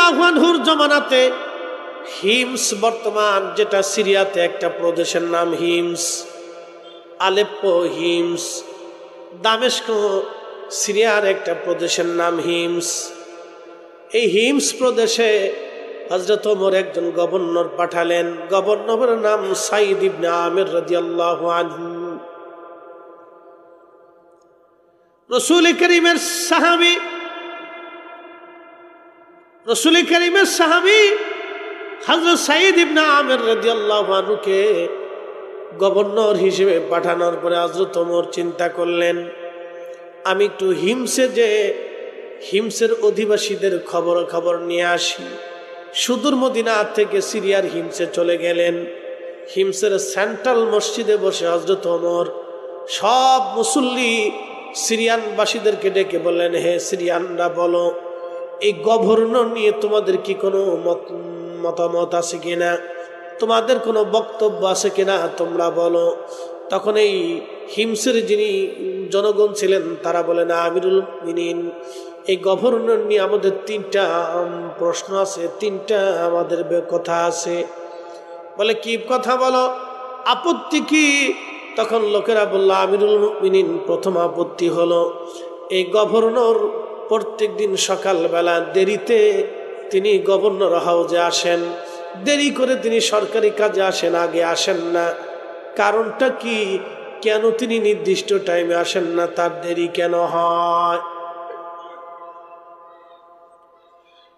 রাদিয়াল্লাহু আনহুর জমানাতে হিমস, বর্তমান যেটা সিরিয়াতে একটা প্রদেশের নাম হিমস, আলেপ্পো হিমস, দামেস্ক সিরিয়ার একটা প্রদেশের নাম হিমস। এই হিমস প্রদেশে হযরত ওমর একজন গভর্নর পাঠালেন। গভর্নরের নাম সাইদ ইবনে আমির রাদিয়াল্লাহু আনহু। রাসূল করিমের সাহাবী হযরত সাইদ ইবনে আমির রাদিয়াল্লাহু আনহুকে গভর্নর হিসেবে পাঠানোর পরে হযরত ওমর চিন্তা করলেন, আমি একটু হিমসের অধিবাসীদের খবর নিয়ে আসি। সুদূর মদিনা থেকে সিরিয়ার হিমসে চলে গেলেন। হিমসের সেন্ট্রাল মসজিদে বসে হযরত ওমর সব মুসল্লি সিরিয়ানবাসীদেরকে ডেকে বললেন, হে সিরিয়ানরা, বলো এই গভর্নর নিয়ে তোমাদের কি কোনো মতামত আছে কিনা, তোমাদের কোনো বক্তব্য আছে কিনা, তোমরা বলো। তখন এই হিমসের যিনি জনগণ ছিলেন তারা বলেন, আমিরুল মুমিনিন, এই গভর্নর নিয়ে আমাদের 3টা প্রশ্ন আছে, 3টা আমাদের কথা আছে। বলে, কি কথা বলো, আপত্তি কি? তখন লোকেরা বলল, আমিরুল মুমিনিন, প্রথম আপত্তি হলো এই গভর্নর প্রত্যেক দিন সকালবেলা দেরিতে তিনি গভর্নর হাউজে আসেন, দেরি করে তিনি সরকারি কাজে আসেন, আগে আসেন না। কারণটা কি? কেন তিনি নির্দিষ্ট টাইমে আসেন না, তার দেরি কেন হয়?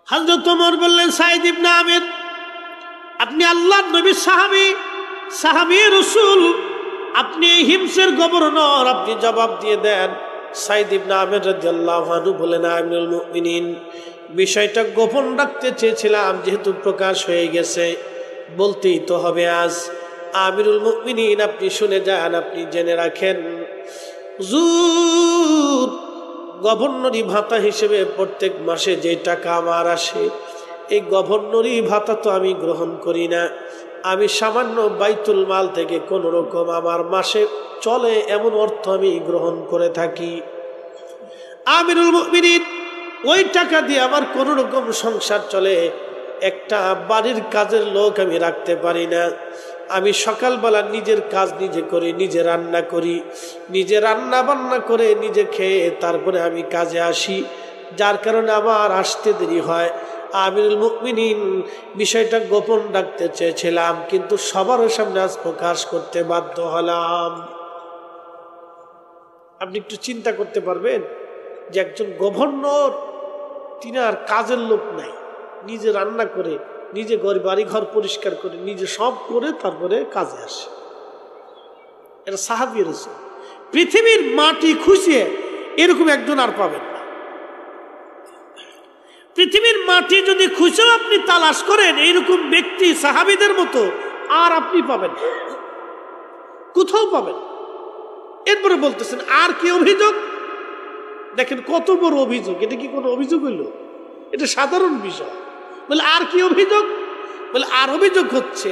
হযরত ওমর বললেন, সাইদ ইবনে আমির, আপনি আল্লাহর নবীর সাহাবী রাসূল, আপনি হিমসের গভর্নর, আপনি জবাব দিয়ে দেন। সাইদ ইবনে আমির রাদিয়াল্লাহু আনহু বলেন, আমিরুল মুমিনিন, বিষয়টা গোপন রাখতে চেয়েছিলাম, যেহেতু প্রকাশ হয়ে গেছে বলতেই তো হবে আজ। আমিরুল মুমিনিন, আপনি শুনে যান, আপনি জেনে রাখেন, হুজুর, গভর্নরি ভাতা হিসেবে প্রত্যেক মাসে যে টাকা আমার আসে, এই গভর্নরি ভাতা তো আমি গ্রহণ করি না। আমি সামান্য বাইতুল মাল থেকে কোন রকম আমার মাসে চলে এমন অর্থ আমি গ্রহণ করে থাকি। আমিরুল মুমিনিন, ওই টাকা দিয়ে আমার কোন রকম সংসার চলে। একটা বাড়ির কাজের লোক আমি রাখতে পারি না। আমি সকালবেলা নিজের কাজ নিজে করি, নিজে রান্না করি, নিজে রান্না বান্না করে নিজে খেয়ে তারপরে আমি কাজে আসি, যার কারণে আমার আসতে দেরি হয়। আমিরুল মুমিনিন, বিষয়টা গোপন রাখতে চেয়েছিলাম, কিন্তু সবার সামনে আজ প্রকাশ করতে বাধ্য হলাম। আপনি একটু চিন্তা করতে পারবেন যে একজন গভর্নর, তিনি আর কাজের লোক নাই, নিজে রান্না করে, নিজে বাড়ি ঘর পরিষ্কার করে, নিজে সব করে তারপরে কাজে আসে। এটা সাহাবী রাসূল। পৃথিবীর মাটি খুঁজিয়ে এরকম একজন আর পাবেন না। পৃথিবীর মাটি যদি খুঁজেও আপনি তালাশ করেন, এইরকম ব্যক্তি সাহাবীদের মতো আর আপনি পাবেন না, কোথাও পাবেন। এরপরে বলতেছেন, আর কি অভিযোগ? দেখেন কত বড় অভিযোগ, এটা কি কোনো অভিযোগ হইল? এটা সাধারণ বিষয়। বলে, আর কি অভিযোগ? বলে, আর অভিযোগ হচ্ছে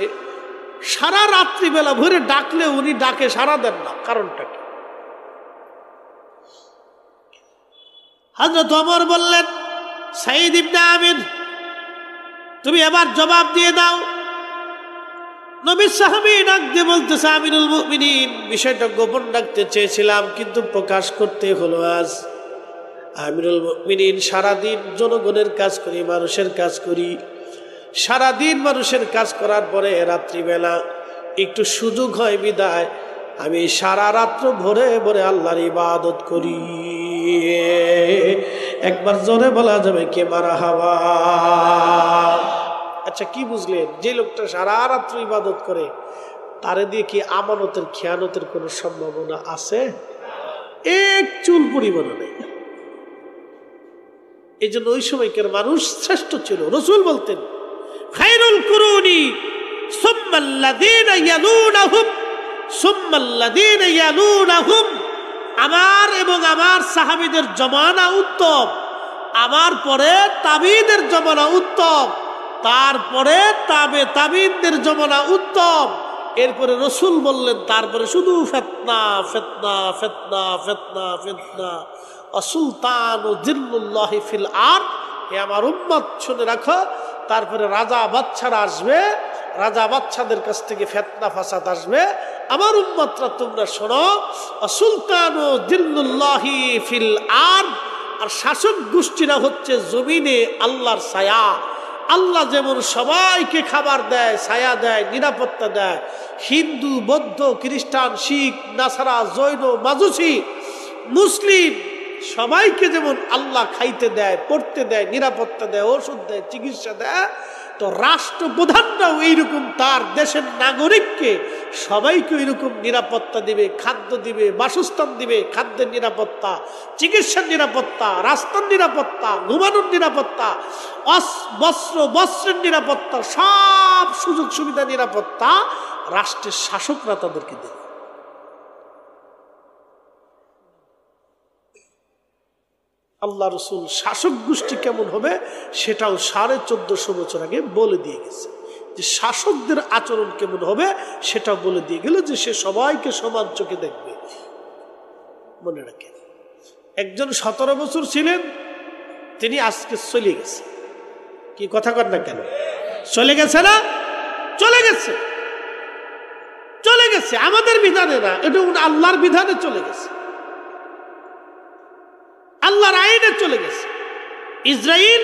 সারা রাত্রিবেলা ভরে ডাকলে উনি ডাকে সাড়া দেন না, কারণটা কি? হযরত ওমর বললেন, সাইদ ইবনে আমির, তুমি এবার জবাব দিয়ে দাও। নবীর সাহাবী ডাক দিয়ে বলতেছে, আমিরুল মুমিনিন, বিষয়টা গোপন রাখতে চেয়েছিলাম, কিন্তু প্রকাশ করতে হলো আজ। আমিরুল মুমিনিন, সারাদিন জনগণের কাজ করি, মানুষের কাজ করি, সারাদিন মানুষের কাজ করার পরে রাত্রিবেলা একটু সুযোগ হয় বিদায় আমি সারা রাত্র ভরে ভরে আল্লাহর ইবাদত করি। একবার জোরে বলা যাবে কে মারহাবা? আচ্ছা, কি বুঝলেন? যে লোকটা সারা রাত্র ইবাদত করে, তারে দিয়ে কি আমানতের খেয়ানতের কোনো সম্ভাবনা আছে? এক চুল পরিমাণও নেই। এই জন্য ওই সময়কার মানুষ শ্রেষ্ঠ ছিল। রাসূল বলতেন, খায়রুল কুরুনি সুম্মাল্লাযীনা ইয়ালুনাহুম সুম্মাল্লাযীনা ইয়ালুনাহুম, আমার এবং আমার সাহাবীদের জমানা উত্তম, আমার পরে তাবিঈদের জমানা উত্তম, তারপরে তাবিঈদের জমানা উত্তম। এরপরে রাসূল বললেন, তারপরে শুধু ফিতনা ফিতনা ফিতনা ফিতনা ফিতনা, সুলতান জিল্লুল্লাহি ফিল আরদ হে আমার উম্মত শুনে রাখো, তারপরে রাজা বাদশারা আসবে, রাজা বাদশাদের কাছ থেকে ফিতনা ফাসাদ আসবে। আমার উম্মতরা তোমরা শোনো, সুলতানু দিল্লুল্লাহি ফিল আরদ, আর শাসক গোষ্ঠীরা হচ্ছে জমিনে আল্লাহর ছায়া। আল্লাহ যেমন সবাইকে খাবার দেয়, ছায়া দেয়, নিরাপত্তা দেয়, হিন্দু, বৌদ্ধ, খ্রিস্টান, শিখ, নাসারা, জৈন, মাজুসি, মুসলিম সবাইকে যেমন আল্লাহ খাইতে দেয়, পড়তে দেয়, নিরাপত্তা দেয়, ওষুধ দেয়, চিকিৎসা দেয়, তো রাষ্ট্রপ্রধানরাও এইরকম তার দেশের নাগরিককে সবাইকে ওইরকম নিরাপত্তা দিবে, খাদ্য দিবে, বাসস্থান দিবে, খাদ্যের নিরাপত্তা, চিকিৎসার নিরাপত্তা, রাস্তার নিরাপত্তা, ঘুমানোর নিরাপত্তা, বস্ত্রের নিরাপত্তা, সব সুযোগ সুবিধা নিরাপত্তা রাষ্ট্রের শাসকরা তাদেরকে দেবে। আল্লাহ রসুল শাসক গোষ্ঠী কেমন হবে সেটাও 1450 বছর আগে বলে দিয়ে গেছে, যে শাসকদের আচরণ কেমন হবে সেটাও বলে দিয়ে গেল, যে সে সবাইকে সমান চোখে দেখবে। মনে রাখেন, একজন 17 বছর ছিলেন, তিনি আজকে চলে গেছে। কি কথা কর না কেন? চলে গেছে না? চলে গেছে, চলে গেছে। আমাদের বিধানে না, এটা আল্লাহর বিধানে চলে গেছে, আল্লাহর আইনে চলে গেছে। ইসরায়েল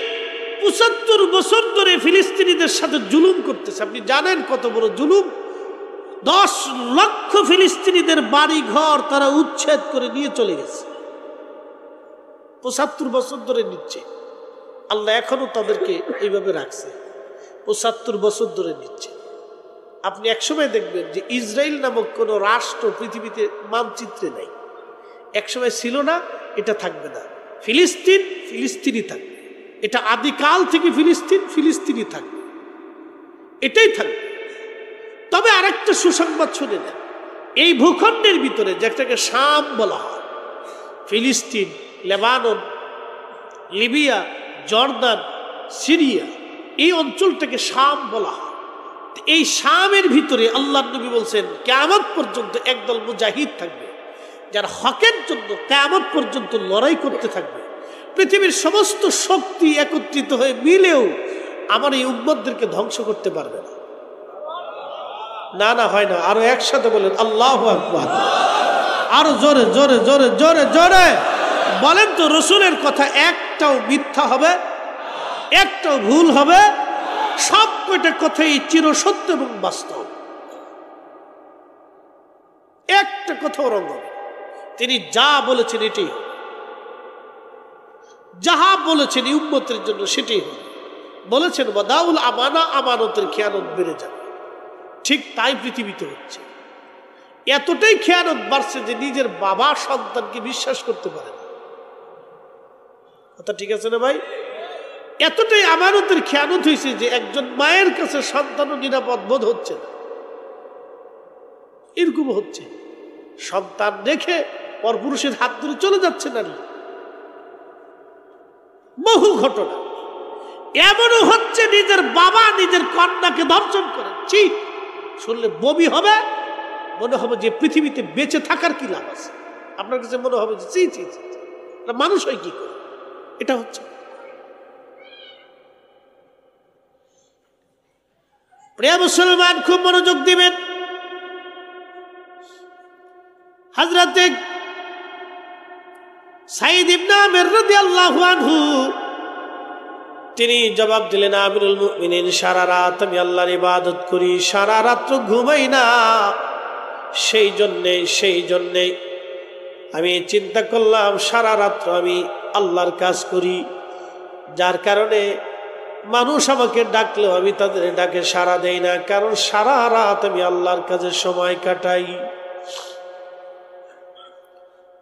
75 বছর ধরে ফিলিস্তিনিদের সাথে জুলুম করতেছে। আপনি জানেন কত বড় জুলুম? 10 লক্ষ ফিলিস্তিনিদের বাড়ি ঘর তারা উচ্ছেদ করে নিয়ে চলে গেছে। 75 বছর ধরে নিচ্ছে। আল্লাহ এখনো তাদেরকে এইভাবে রাখছে, 75 বছর ধরে নিচ্ছে। আপনি একসময় দেখবেন যে ইসরায়েল নামক কোন রাষ্ট্র পৃথিবীতে মানচিত্রে নাই। একসময় ছিল না, এটা থাকবে না। ফিলিস্তিন ফিলিস্তিনি থাকবে, এটা আদিকাল থেকে ফিলিস্তিন ফিলিস্তিনি থাকবে, এটাই থাকবে। তবে আরেকটা সুসংবাদ শুনে নেন, এই ভূখণ্ডের ভিতরে যেটাকে শাম বলা হয়, ফিলিস্তিন, লেবানন, লিবিয়া, জর্দান, সিরিয়া, এই অঞ্চলটাকে শাম বলা হয়। এই শামের ভিতরে আল্লাহর নবী বলছেন কিয়ামত পর্যন্ত একদল মুজাহিদ থাকবে, যারা হকের জন্য কিয়ামত পর্যন্ত লড়াই করতে থাকবে। পৃথিবীর সমস্ত শক্তি একত্রিত হয়ে মিলেও আমার এই উম্মতদেরকে ধ্বংস করতে পারবে না। না না, হয় না। আরো একসাথে বলেন আল্লাহু আকবার। আরো জোরে জোরে জোরে জোরে জোরে বলেন তো, রসুলের কথা একটাও মিথ্যা হবে, একটাও ভুল হবে? সব কয়টা কথাই চিরসত্য এবং বাস্তব, একটা কথাও রঙ হবে। তিনি যা বলেছেন এটাই হবে, যাহা বলেছেন এই উম্মতের জন্য সেটাই হবে। বলেছেন ওয়াদাউল আমানা, আমানতের খেয়ানত বেড়ে যাবে। ঠিক তাই পৃথিবীতে হচ্ছে। এতটাই খেয়ানত বাড়ছে যে নিজের বাবা সন্তানকে বিশ্বাস করতে পারে না। কথা ঠিক আছে না ভাই? এতটাই আমানতের খেয়ানত হয়েছে যে একজন মায়ের কাছে সন্তানও নিরাপদ বোধ হচ্ছে না। এরকম হচ্ছে, সন্তান রেখে পরপুরুষের হাত ধরে চলে যাচ্ছে নারী। বহু ঘটনা এমনও হচ্ছে, নিজের বাবা নিজের কন্যাকে ধর্ষণ করে। ছি, শুনলে বমি হবে, মনে হবে যে পৃথিবীতে বেঁচে থাকার কি লাভ আছে। আপনার কাছে মনে হবে যে ছি ছি ছি, মানুষ হয় কি করে? এটা হচ্ছে। প্রিয় মুসলমান, খুব মনোযোগ দিবেন। হযরত সাঈদ ইবনে আমির রাদিয়াল্লাহু আনহু তিনি জবাব দিলেন, আমিরুল মুমিনিন, সারা রাত আমি আল্লাহর ইবাদত করি, সারা রাত্র ঘুমাই না। সেই জন্যে আমি চিন্তা করলাম সারা রাত্র আমি আল্লাহর কাজ করি, যার কারণে মানুষ আমাকে ডাকলেও আমি তাদের ডাকে সাড়া দেই না, কারণ সারা রাত আমি আল্লাহর কাজে সময় কাটাই।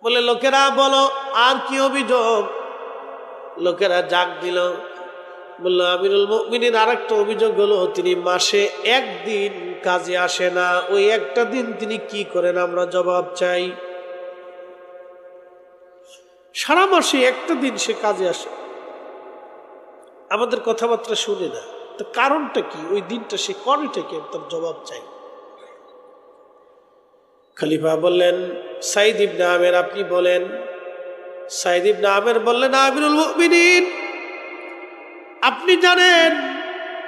বলে লোকেরা বলো আর কি অভিযোগ? লোকেরা জাগ দিল, বলল আমিরুল মুমিনিন আরেকটা অভিযোগ হলো, তিনি মাসে একদিন কাজে আসে না। ওই একটা দিন তিনি কি করেন আমরা জবাব চাই। সারা মাসে একটা দিন সে কাজে আসে, আমাদের কথাবার্তা শুনে না। তো কারণটা কি? ওই দিনটা সে করেটা কি? তার জবাব চাই। খলিফা বললেন, সাঈদ ইবনে আমির আপনি বলেন। সাঈদ ইবনে আমির বললেন, আমিরুল মুমিনিন আপনি জানেন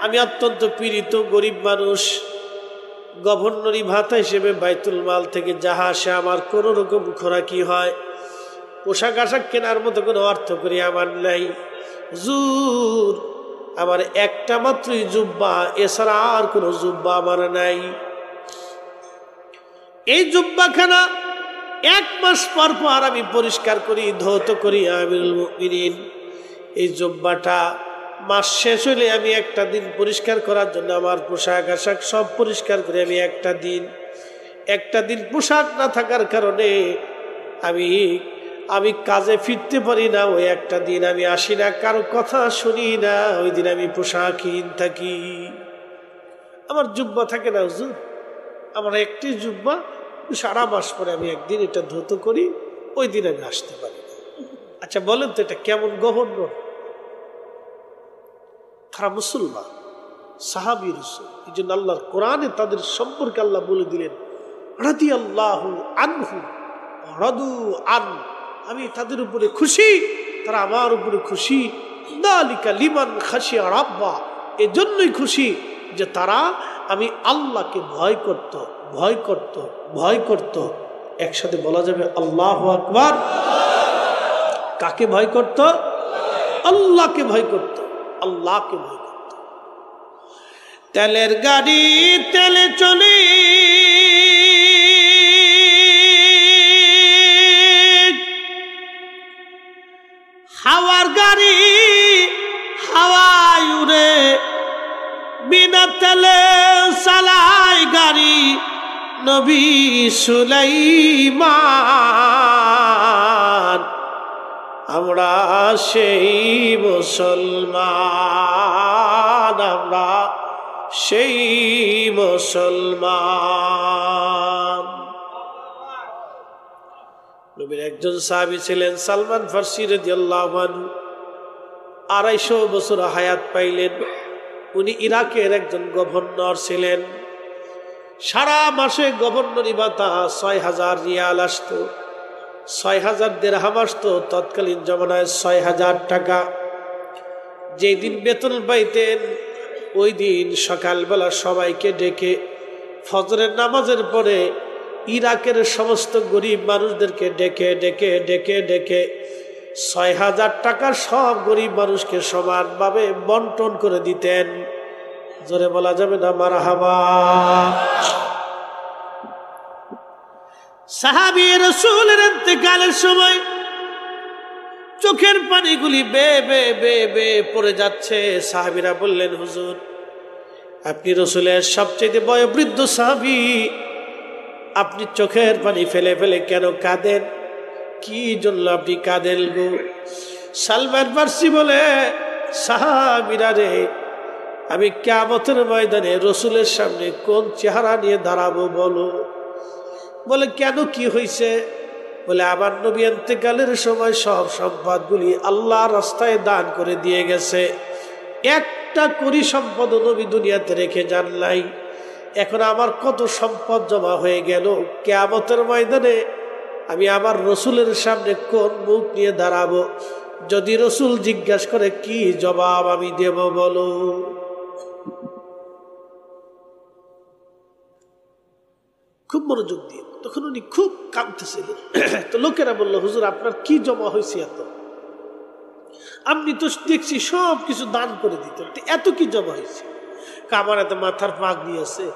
আমি অত্যন্ত পীড়িত গরিব মানুষ, গভর্নরি ভাতা হিসেবে বাইতুল মাল থেকে যাহা আসে আমার কোনো রকম খোরাকি হয়, পোশাক আশাক কেনার মতো কোনো অর্থ করি আমার নাই। হুজুর আমার একটা মাত্রই জুব্বা, এছাড়া আর কোনো জুব্বা আমার নাই। এই জুব্বাখানা 1 মাস পর পর আমি পরিষ্কার করি, ধৌত করি আমিরুল মুমিনিন। এই জুব্বাটা মাস শেষ হলে আমি একটা দিন পরিষ্কার করার জন্য আমার পোশাক আশাক সব পরিষ্কার করি। আমি একটা দিন পোশাক না থাকার কারণে আমি কাজে ফিরতে পারি না। ওই একটা দিন আমি আসি না, কারো কথা শুনি না, ওই দিন আমি পোশাকহীন থাকি। আমার জুব্বা থাকে না হুজুর, আমার একটি জুব্বা, সারা মাস পরে আমি একদিন এটা ধৌত করি, ওই দিন আমি আসতে পারি। আচ্ছা বলেন তো এটা কেমন গভর্নর? তারা মুসলমান, সাহাবী রাসূল। এই জন্য আল্লাহর কোরআনে তাদের সম্পর্কে আল্লাহ বলে দিলেন রাদিয়াল্লাহু আনহু রাদু আন, আমি তাদের উপরে খুশি, তারা আমার উপরে খুশি। যালিকা লিমান খাশিয়া রাব্বা, এজন্যই খুশি যে তারা আমি আল্লাহকে ভয় করত। একসাথে বলা যাবে আল্লাহু আকবার। কাকে ভয় করত? আল্লাহকে ভয় করত, আল্লাহকে ভয় করত। তেলের গাড়ি তেলে চলে, হাওয়ার গাড়ি হাওয়ায় উড়ে, বিনা তেলে চালায় গাড়ি নবী সুলাইমান। আমরা সেই মুসলমান, আমরা সেই মুসলমান। নবীর একজন সাহাবী ছিলেন সালমান ফারসি রাদিয়াল্লাহু আনহু, 250 বছর হায়াত পাইলেন। উনি ইরাকের একজন গভর্নর ছিলেন। সারা মাসে গভর্নরি ভাতা 6000 রিয়াল আসতো, 6000 দিরহাম আসতো, তৎকালীন জমানায় 6000 টাকা। যেই দিন বেতন পাইতেন ওই দিন সকালবেলা সবাইকে ডেকে ফজরের নামাজের পরে ইরাকের সমস্ত গরিব মানুষদেরকে ডেকে ডেকে ডেকে ডেকে 6000 টাকা সব গরিব মানুষকে সমানভাবে বন্টন করে দিতেন। জোরে বলা যাবে না মারহাবা। সাহাবী রাসূলের ইন্তেকালের সময় চোখের পানিগুলি বে বে বে বে পড়ে যাচ্ছে। সাহাবীরা বললেন হুজুর আপনি রাসূলের সবচেয়ে বয়োবৃদ্ধ সাহাবী, আপনি চোখের পানি ফেলে ফেলে কেন কাঁদেন? কি জন্য আপনি কাঁদেন গো? সালমান ফারসি বলে সাহাবীরা রে, আমি কিয়ামতের ময়দানে রাসূলের সামনে কোন চেহারা নিয়ে দাঁড়াবো বলো? বলে কেন, কি হয়েছে? বলে আমার নবী ইন্তেকালের সময় সব সম্পদগুলি আল্লাহর রাস্তায় দান করে দিয়ে গেছে, একটা কোটি সম্পদ নবী দুনিয়াতে রেখে যান নাই। এখন আমার কত সম্পদ জমা হয়ে গেল, কিয়ামতের ময়দানে আমি আমার রাসূলের সামনে কোন মুখ নিয়ে দাঁড়াবো? যদি রাসূল জিজ্ঞাসা করে কি জবাব আমি দেব বলো? খুব মনোযোগ দিয়ে, তখন উনি খুব কাঁদতেছিলেন। তো লোকেরা বললো হুজুর আপনার কি জমা হয়েছে এত? আপনি তো দেখছি সব কিছু দান করে দিতেন, এত কি জমা হয়েছে? আমার এত মাথার পাগড়ি আছে,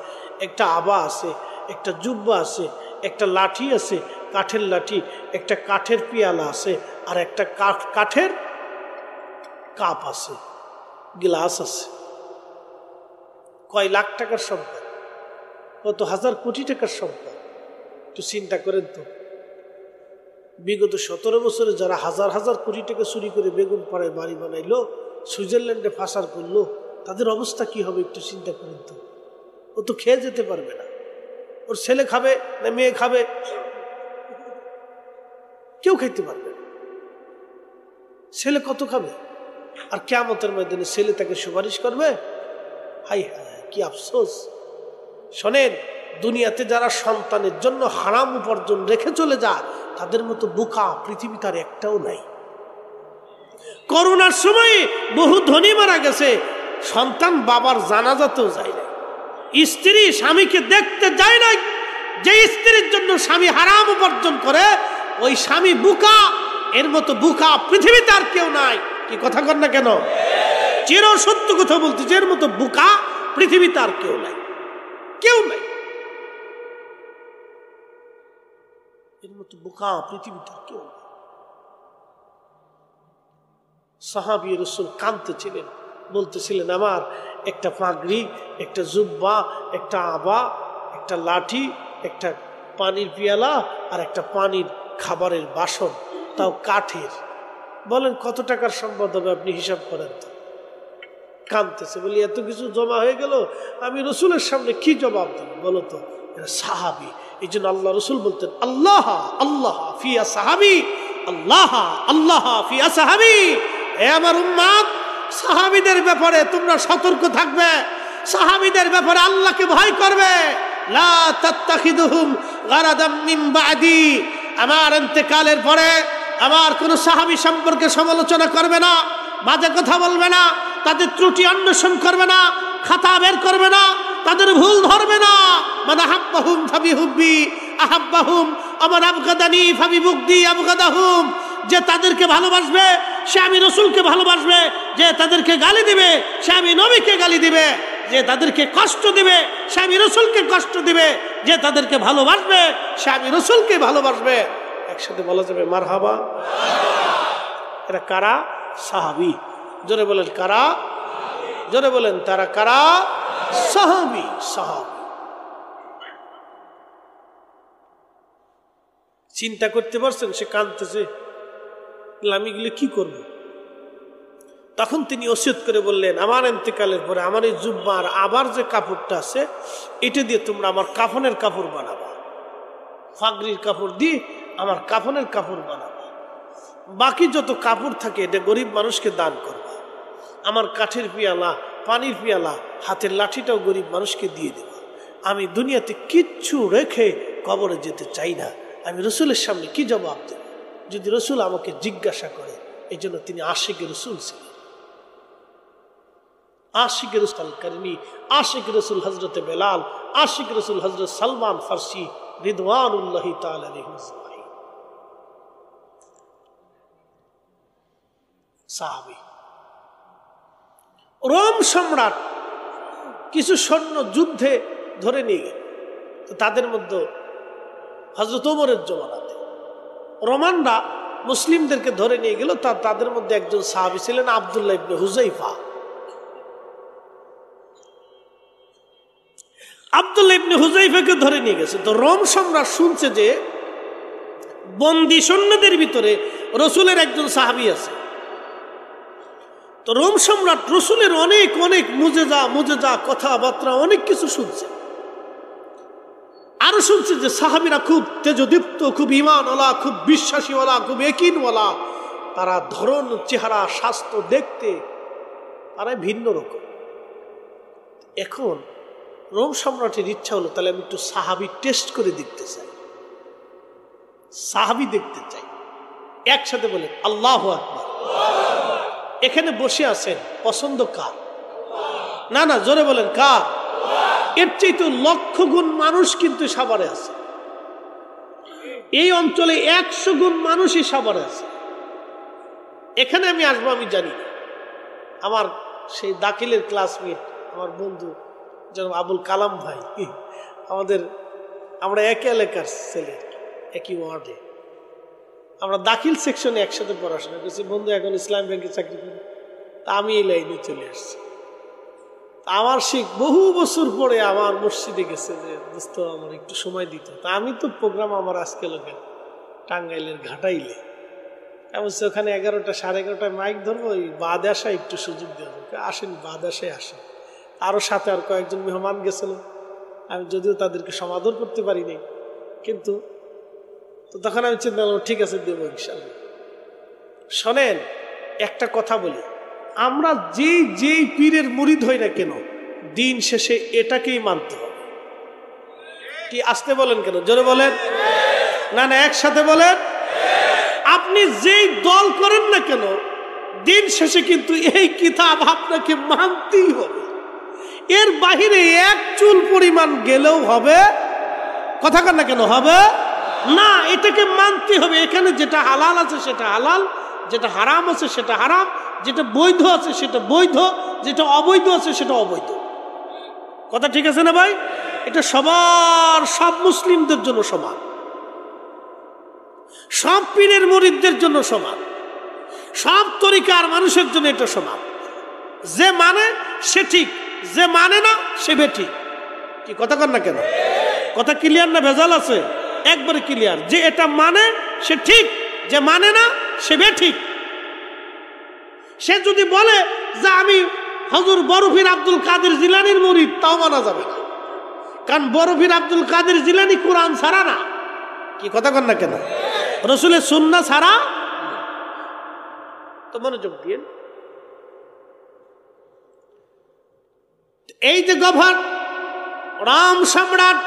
একটা আবা আছে, একটা জুব্বা আছে, একটা লাঠি আছে, কাঠের লাঠি, একটা কাঠের পিয়ালা আছে, আর একটা কাঠের কাপ আছে, গ্লাস আছে। কয় লাখ টাকার সম্পদ, কত হাজার কোটি টাকার সম্পদ, একটু চিন্তা করেন তো। বিগত 17 বছরে যারা হাজার হাজার কোটি টাকা চুরি করে বেগুন পাড়ায় বাড়ি বানাইলো, সুইজারল্যান্ডে পাচার করলো, তাদের অবস্থা কি হবে একটু চিন্তা করেন তো। ও তো খেয়ে যেতে পারবে না, ওর ছেলে খাবে না মেয়ে খাবে, কেউ খাইতে পারবে না। ছেলে কত খাবে? আর কিয়ামতের ময়দানে ছেলে তাকে সুপারিশ করবে? হাই হাই কি আফসোস। শোনেন, দুনিয়াতে যারা সন্তানের জন্য হারাম উপার্জন রেখে চলে যায়, তাদের মতো বোকা পৃথিবীতে আর একটাও নাই। করোনার সময় বহু ধনী মারা গেছে, সন্তান বাবার জানাজাতেও যায় না, স্ত্রী স্বামীকে দেখতে যায় না। যে স্ত্রীর জন্য স্বামী হারাম উপার্জন করে ওই স্বামী বুকা, এর মতো বুকা পৃথিবীতে আর কেউ নাই। কি কথা কর না কেন? চির সত্য কথা বলতেছি, এর মতো বুকা পৃথিবীতে আর কেউ নাই, কেউ নাই, এর মতো বুকা পৃথিবীতে আর কেউ নাই। সাহাবী রাসূল কাঁদতেছিলেন, বলতেছিলেন আমার একটা পাগড়ি, একটা জুব্বা, একটা আবা, একটা লাঠি, একটা পানির পিয়ালা আর একটা পানির খাবারের বাসন, তাও কাঠের। বলেন কত টাকার সম্পদ হবে, আপনি হিসাব করেন তো। কাঁদতেছে, বলি এত কিছু জমা হয়ে গেল, আমি রসুলের সামনে কি জবাব দেব বলো তো? এরা সাহাবী, এই জন্য আল্লাহ রসুল বলতেন আল্লাহ আল্লাহ ফিয়া সাহাবী, আল্লাহ আল্লাহ ফিয়া সাহাবী। এ আমার উম্মত, সাহাবীদের ব্যাপারে তোমরা সতর্ক থাকবে, সাহাবীদের ব্যাপারে আল্লাহকে ভয় করবে। লা তাত্তাখিদুহুম গারাদাম মিন বাদি, আমার ইন্তেকালের পরে আমার কোন সাহাবী সম্পর্কে সমালোচনা করবে না, বাজে কথা বলবে না, তাদের ত্রুটি অন্বেষণ করবে না, খাতা বের করবে না, তাদের ভুল ধরবে না। মান আহাব্বাহুম ফাবিহুব্বি আহাব্বাহুম আমান আবগাদানি ফাবিবুগদি আবগাদাহুম। যে তাদেরকে ভালোবাসবে সে আমি রসুলকে ভালোবাসবে, যে তাদেরকে গালি দিবে সে আমি নবীকে গালি দিবে, যে তাদেরকে কষ্ট দিবে সে আমি রসুলকে কষ্ট দিবে, যে তাদেরকে ভালোবাসবে সে আমি রসুলকে ভালোবাসবে। একসাথে বলা যাবে মারহাবা। এরা কারা? সাহাবী। জোরে বলেন কারা? জোরে বলেন তারা কারা? সাহাবী। সাহাবী। চিন্তা করতে পারছেন? সে কাঁদতেছে, আমি গেলে কি করব? তখন তিনি ওসিয়ত করে বললেন আমার ইন্তেকালের পরে আমার এই জুব্বার আবার যে কাপড়টা আছে এটা দিয়ে তোমরা আমার কাফনের কাপড় বানাবা, ফাগরির কাপড় দিয়ে আমার কাফনের কাপড় বানাবা, বাকি যত কাপড় থাকে এটা গরিব মানুষকে দান করবা, আমার কাঠের পিয়ালা, পানির পিয়ালা, হাতের লাঠিটাও গরিব মানুষকে দিয়ে দেবা। আমি দুনিয়াতে কিচ্ছু রেখে কবরে যেতে চাই না। আমি রসুলের সামনে কি জবাব দেব যদি রসুল আমাকে জিজ্ঞাসা করে? এই জন্য তিনি আশিকে রসুল ছিলেন। আশিকে রসুল কারিনী, আশিকে রসুল হজরতে বেলাল, আশিকে রসুল হজরত সালমান ফারসি রিদওয়ানুল্লাহি তাআলা আলাইহিম আজমাইন। সাহাবী। রোম সম্রাট কিছু সৈন্য যুদ্ধে ধরে নিয়ে গেল, তো তাদের মধ্যে হযরত ওমরের জমানাতে রোমানরা মুসলিমদেরকে ধরে নিয়ে গেল। তাদের মধ্যে একজন সাহাবী ছিলেন আব্দুল্লাহ ইবনে হুযাইফা। আব্দুল্লাহ ইবনে হুযাইফাকে ধরে নিয়ে গেছে। তো রোম সম্রাট শুনছে যে বন্দী সৈন্যদের ভিতরে রসুলের একজন সাহাবী আছে। তো রোম সম্রাট রসুলের অনেক অনেক মুজেজা কথাবার্তা অনেক কিছু শুনছে। আরো শুনছে যে সাহাবীরা খুব তেজদীপ্ত, খুব ঈমানওয়ালা, খুব বিশ্বাসীওয়ালা, খুব ইয়াকিনওয়ালা। তারা ধরন, চেহারা, স্বাস্থ্য দেখতে তারা ভিন্ন রকম। এখন রোম সম্রাটের ইচ্ছা হলো তাহলে আমি একটু সাহাবী টেস্ট করে দেখতে চাই, সাহাবী দেখতে চাই। একসাথে বলে আল্লাহু আকবার। এখানে বসে আছেন, পছন্দ কার? না না, জোরে বলেন কার? এর চাইতে লক্ষ গুণ মানুষ কিন্তু সাভারে আছে। এই অঞ্চলে 100 গুণ মানুষই সাভারে আছে। এখানে আমি আসবো আমি জানি না। আমার সেই দাখিলের ক্লাসমেট, আমার বন্ধু যেমন আবুল কালাম ভাই, আমরা একই এলাকার ছেলে, একই ওয়ার্ডে, আমরা দাখিল সেকশনে একসাথে পড়াশোনা করছি। বন্ধু এখন ইসলাম ব্যাংকে চাকরি করি, তা আমি এই লাইনে চলে আসছি। আমার শিখ বহু বছর পরে আমার মসজিদে গেছে যে দোস্ত আমার একটু সময় দিত। তা আমি তো প্রোগ্রাম আমার আজকে লোকের টাঙ্গাইলের ঘাটাইলে, এমন ওখানে 11টা 11:30 মাইক ধরবো, ওই বাদ আসা একটু সুযোগ দেবো, আসেন বাদ আসায় আসেন। আরও সাথে আর কয়েকজন মেহমান গেছিল, আমি যদিও তাদেরকে সমাদর করতে পারিনি, কিন্তু তো তখন আমি চিন্তা করলাম ঠিক আছে দেবো ইনশাল্লাহ। শোনেন একটা কথা বলি, আমরা যেই পীরের মুরিদ হই না কেন দিন শেষে এটাকেই মানতে হবে। কি আসতে বলেন কেন? জোরে বলেন না না, একসাথে বলেন। আপনি যেই দল করেন না কেন দিন শেষে কিন্তু এই কিতাব আপনাকে মানতেই হবে, এর বাহিরে এক চুল পরিমাণ গেলেও হবে, কথা কন না কেন হবে না, এটাকে মানতে হবে। এখানে যেটা হালাল আছে সেটা হালাল, যেটা হারাম আছে সেটা হারাম, যেটা বৈধ আছে সেটা বৈধ, যেটা অবৈধ আছে সেটা অবৈধ। কথা ঠিক আছে না ভাই? এটা সবার, সব মুসলিমদের জন্য সমান, সব পীরের মুরিদদের জন্য সমান, সব তরিকার মানুষের জন্য এটা সমান। যে মানে সে ঠিক, যে মানে না সে বেঠিক। কি কথা কন না কেন? কথা ক্লিয়ার না ভেজাল আছে? একবারে ক্লিয়ার। যে এটা মানে সে ঠিক, যে মানে না সে বেঠিক। সে যদি বলে যে আমি হুজুর বরফির আব্দুল কাদের জিলানীর মুরিদ, তাও মানা যাবে না, কারণ বরফির আব্দুল কাদের জিলানী কোরআন ছাড়া না। কি কথা কন না কেন? রসুলের সুন্নাহ ছাড়া। তো মনোযোগ দিয়ে, এই যে গভর্নর রাম সম্রাট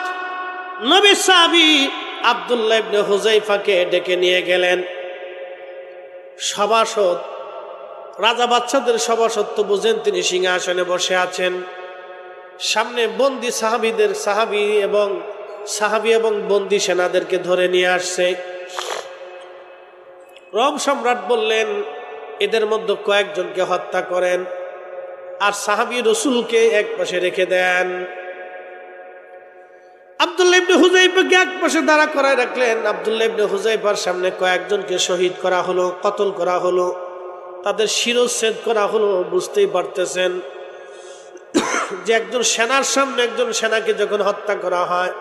নবী সাহাবী আব্দুল্লাহ ইবনে হুযায়ফাকে ডেকে নিয়ে গেলেন। সভাসদ, রাজা বাদশাদের সভাসদ তো বুঝেন, তিনি সিংহাসনে বসে আছেন, সামনে বন্দী সাহাবী এবং বন্দী সেনাদেরকে ধরে নিয়ে আসছে। রোম সম্রাট বললেন, এদের মধ্যে কয়েকজনকে হত্যা করেন আর সাহাবী রসুলকে এক পাশে রেখে দেন। আব্দুল্লাহ ইবনে হুযায়ফাকে এক পাশে দাঁড়া করায় রাখলেন। আব্দুল্লাহ ইবনে হুযায়ফার সামনে কয়েকজনকে শহীদ করা হলো, কতল করা হলো, তাদের শিরচ্ছেদ করা হলো। বুঝতেই পারতেছেন যে একজন সেনার সামনে একজন সেনাকে যখন হত্যা করা হয়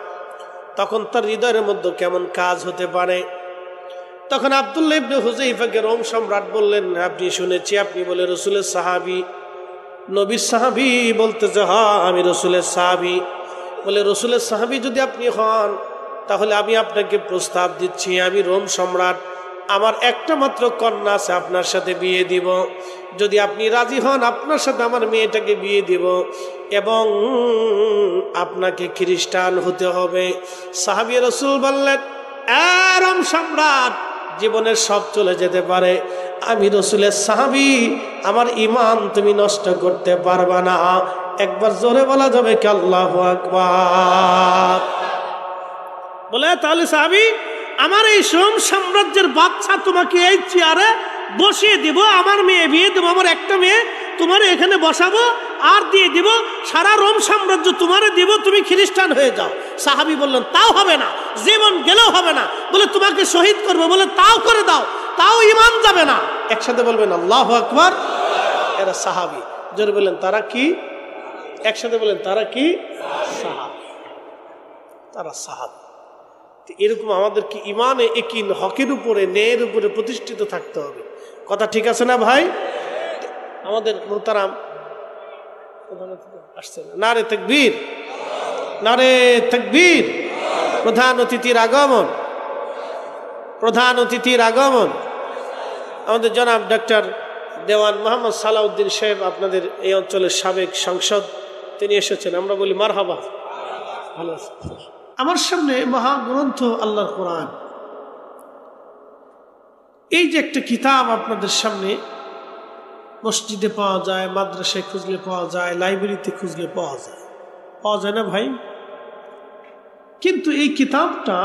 তখন তার হৃদয়ের মধ্যে কেমন কাজ হতে পারে। তখন আব্দুল্লাহ ইবনে হুযায়ফাকে রোম সম্রাট বললেন, আপনি শুনেছি আপনি বলে রসুলের সাহাবী, নবীর সাহাবী। বলতেছে, হ্যাঁ আমি রসুলের সাহাবী। বলে, রসুলের সাহাবী যদি আপনি হন তাহলে আমি আপনাকে প্রস্তাব দিচ্ছি, আমি রোম সম্রাট, আমার একটা মাত্র কন্যা আছে, আপনার সাথে বিয়ে দিব। যদি আপনি রাজি হন আপনার সাথে আমার মেয়েটাকে বিয়ে দিব এবং আপনাকে খ্রিস্টান হতে হবে। সাহাবী রসুল বললেন, রোম সম্রাট, জীবনের সব চলে যেতে পারে, আমি রসুলের সাহাবী, আমার ঈমান তুমি নষ্ট করতে পারবা না। একবার জোরে বলা যাবে কি আল্লাহু আকবার? বলে, তাহলে সাহাবী, আমার এই রোম সাম্রাজ্যের বাদশা তোমাকে এই চেয়ারে বসিয়ে দিব, আমার মেয়ে বিয়ে দেবো, আমার একটা মেয়ে তোমার এখানে বসাবো আর দিয়ে দিব, সারা রোম সাম্রাজ্য তোমারে দিব, তুমি খ্রিস্টান হয়ে যাও। সাহাবী বললেন, তাও হবে না, জীবন গেলেও হবে না। বলে, তোমাকে শহীদ করবো। বলে, তাও করে দাও, তাও ঈমান যাবে না। একসাথে বলবেন আল্লাহু আকবার। এরা সাহাবী। জোরে বলেন, তারা কি? একসাথে বলেন, তারা কি? সাহাবী। তারা সাহাবী। এরকম আমাদেরকে ইমানে একিন, হকের উপরে, ন্যায়ের উপরে প্রতিষ্ঠিত থাকতে হবে। কথা ঠিক আছে না ভাই? আমাদের মোহতারাম আসছেন, নারে তাকবীর, নারে তাকবীর। প্রধান অতিথির আগমন, প্রধান অতিথির আগমন। আমাদের জনাব ডক্টর দেওয়ান মোহাম্মদ সালাউদ্দিন সাহেব, আপনাদের এই অঞ্চলের সাবেক সংসদ, তিনি এসেছেন। আমরা বলি মারহাবা। ভালো আছেন? আমার সামনে মহাগ্রন্থ আল্লাহর কোরআন। এই যে একটা কিতাব আপনাদের সামনে মসজিদে পাওয়া যায়, মাদ্রাসায় খুঁজলে পাওয়া যায়, লাইব্রেরিতে খুঁজলে পাওয়া যায় না ভাই? কিন্তু এই কিতাবটা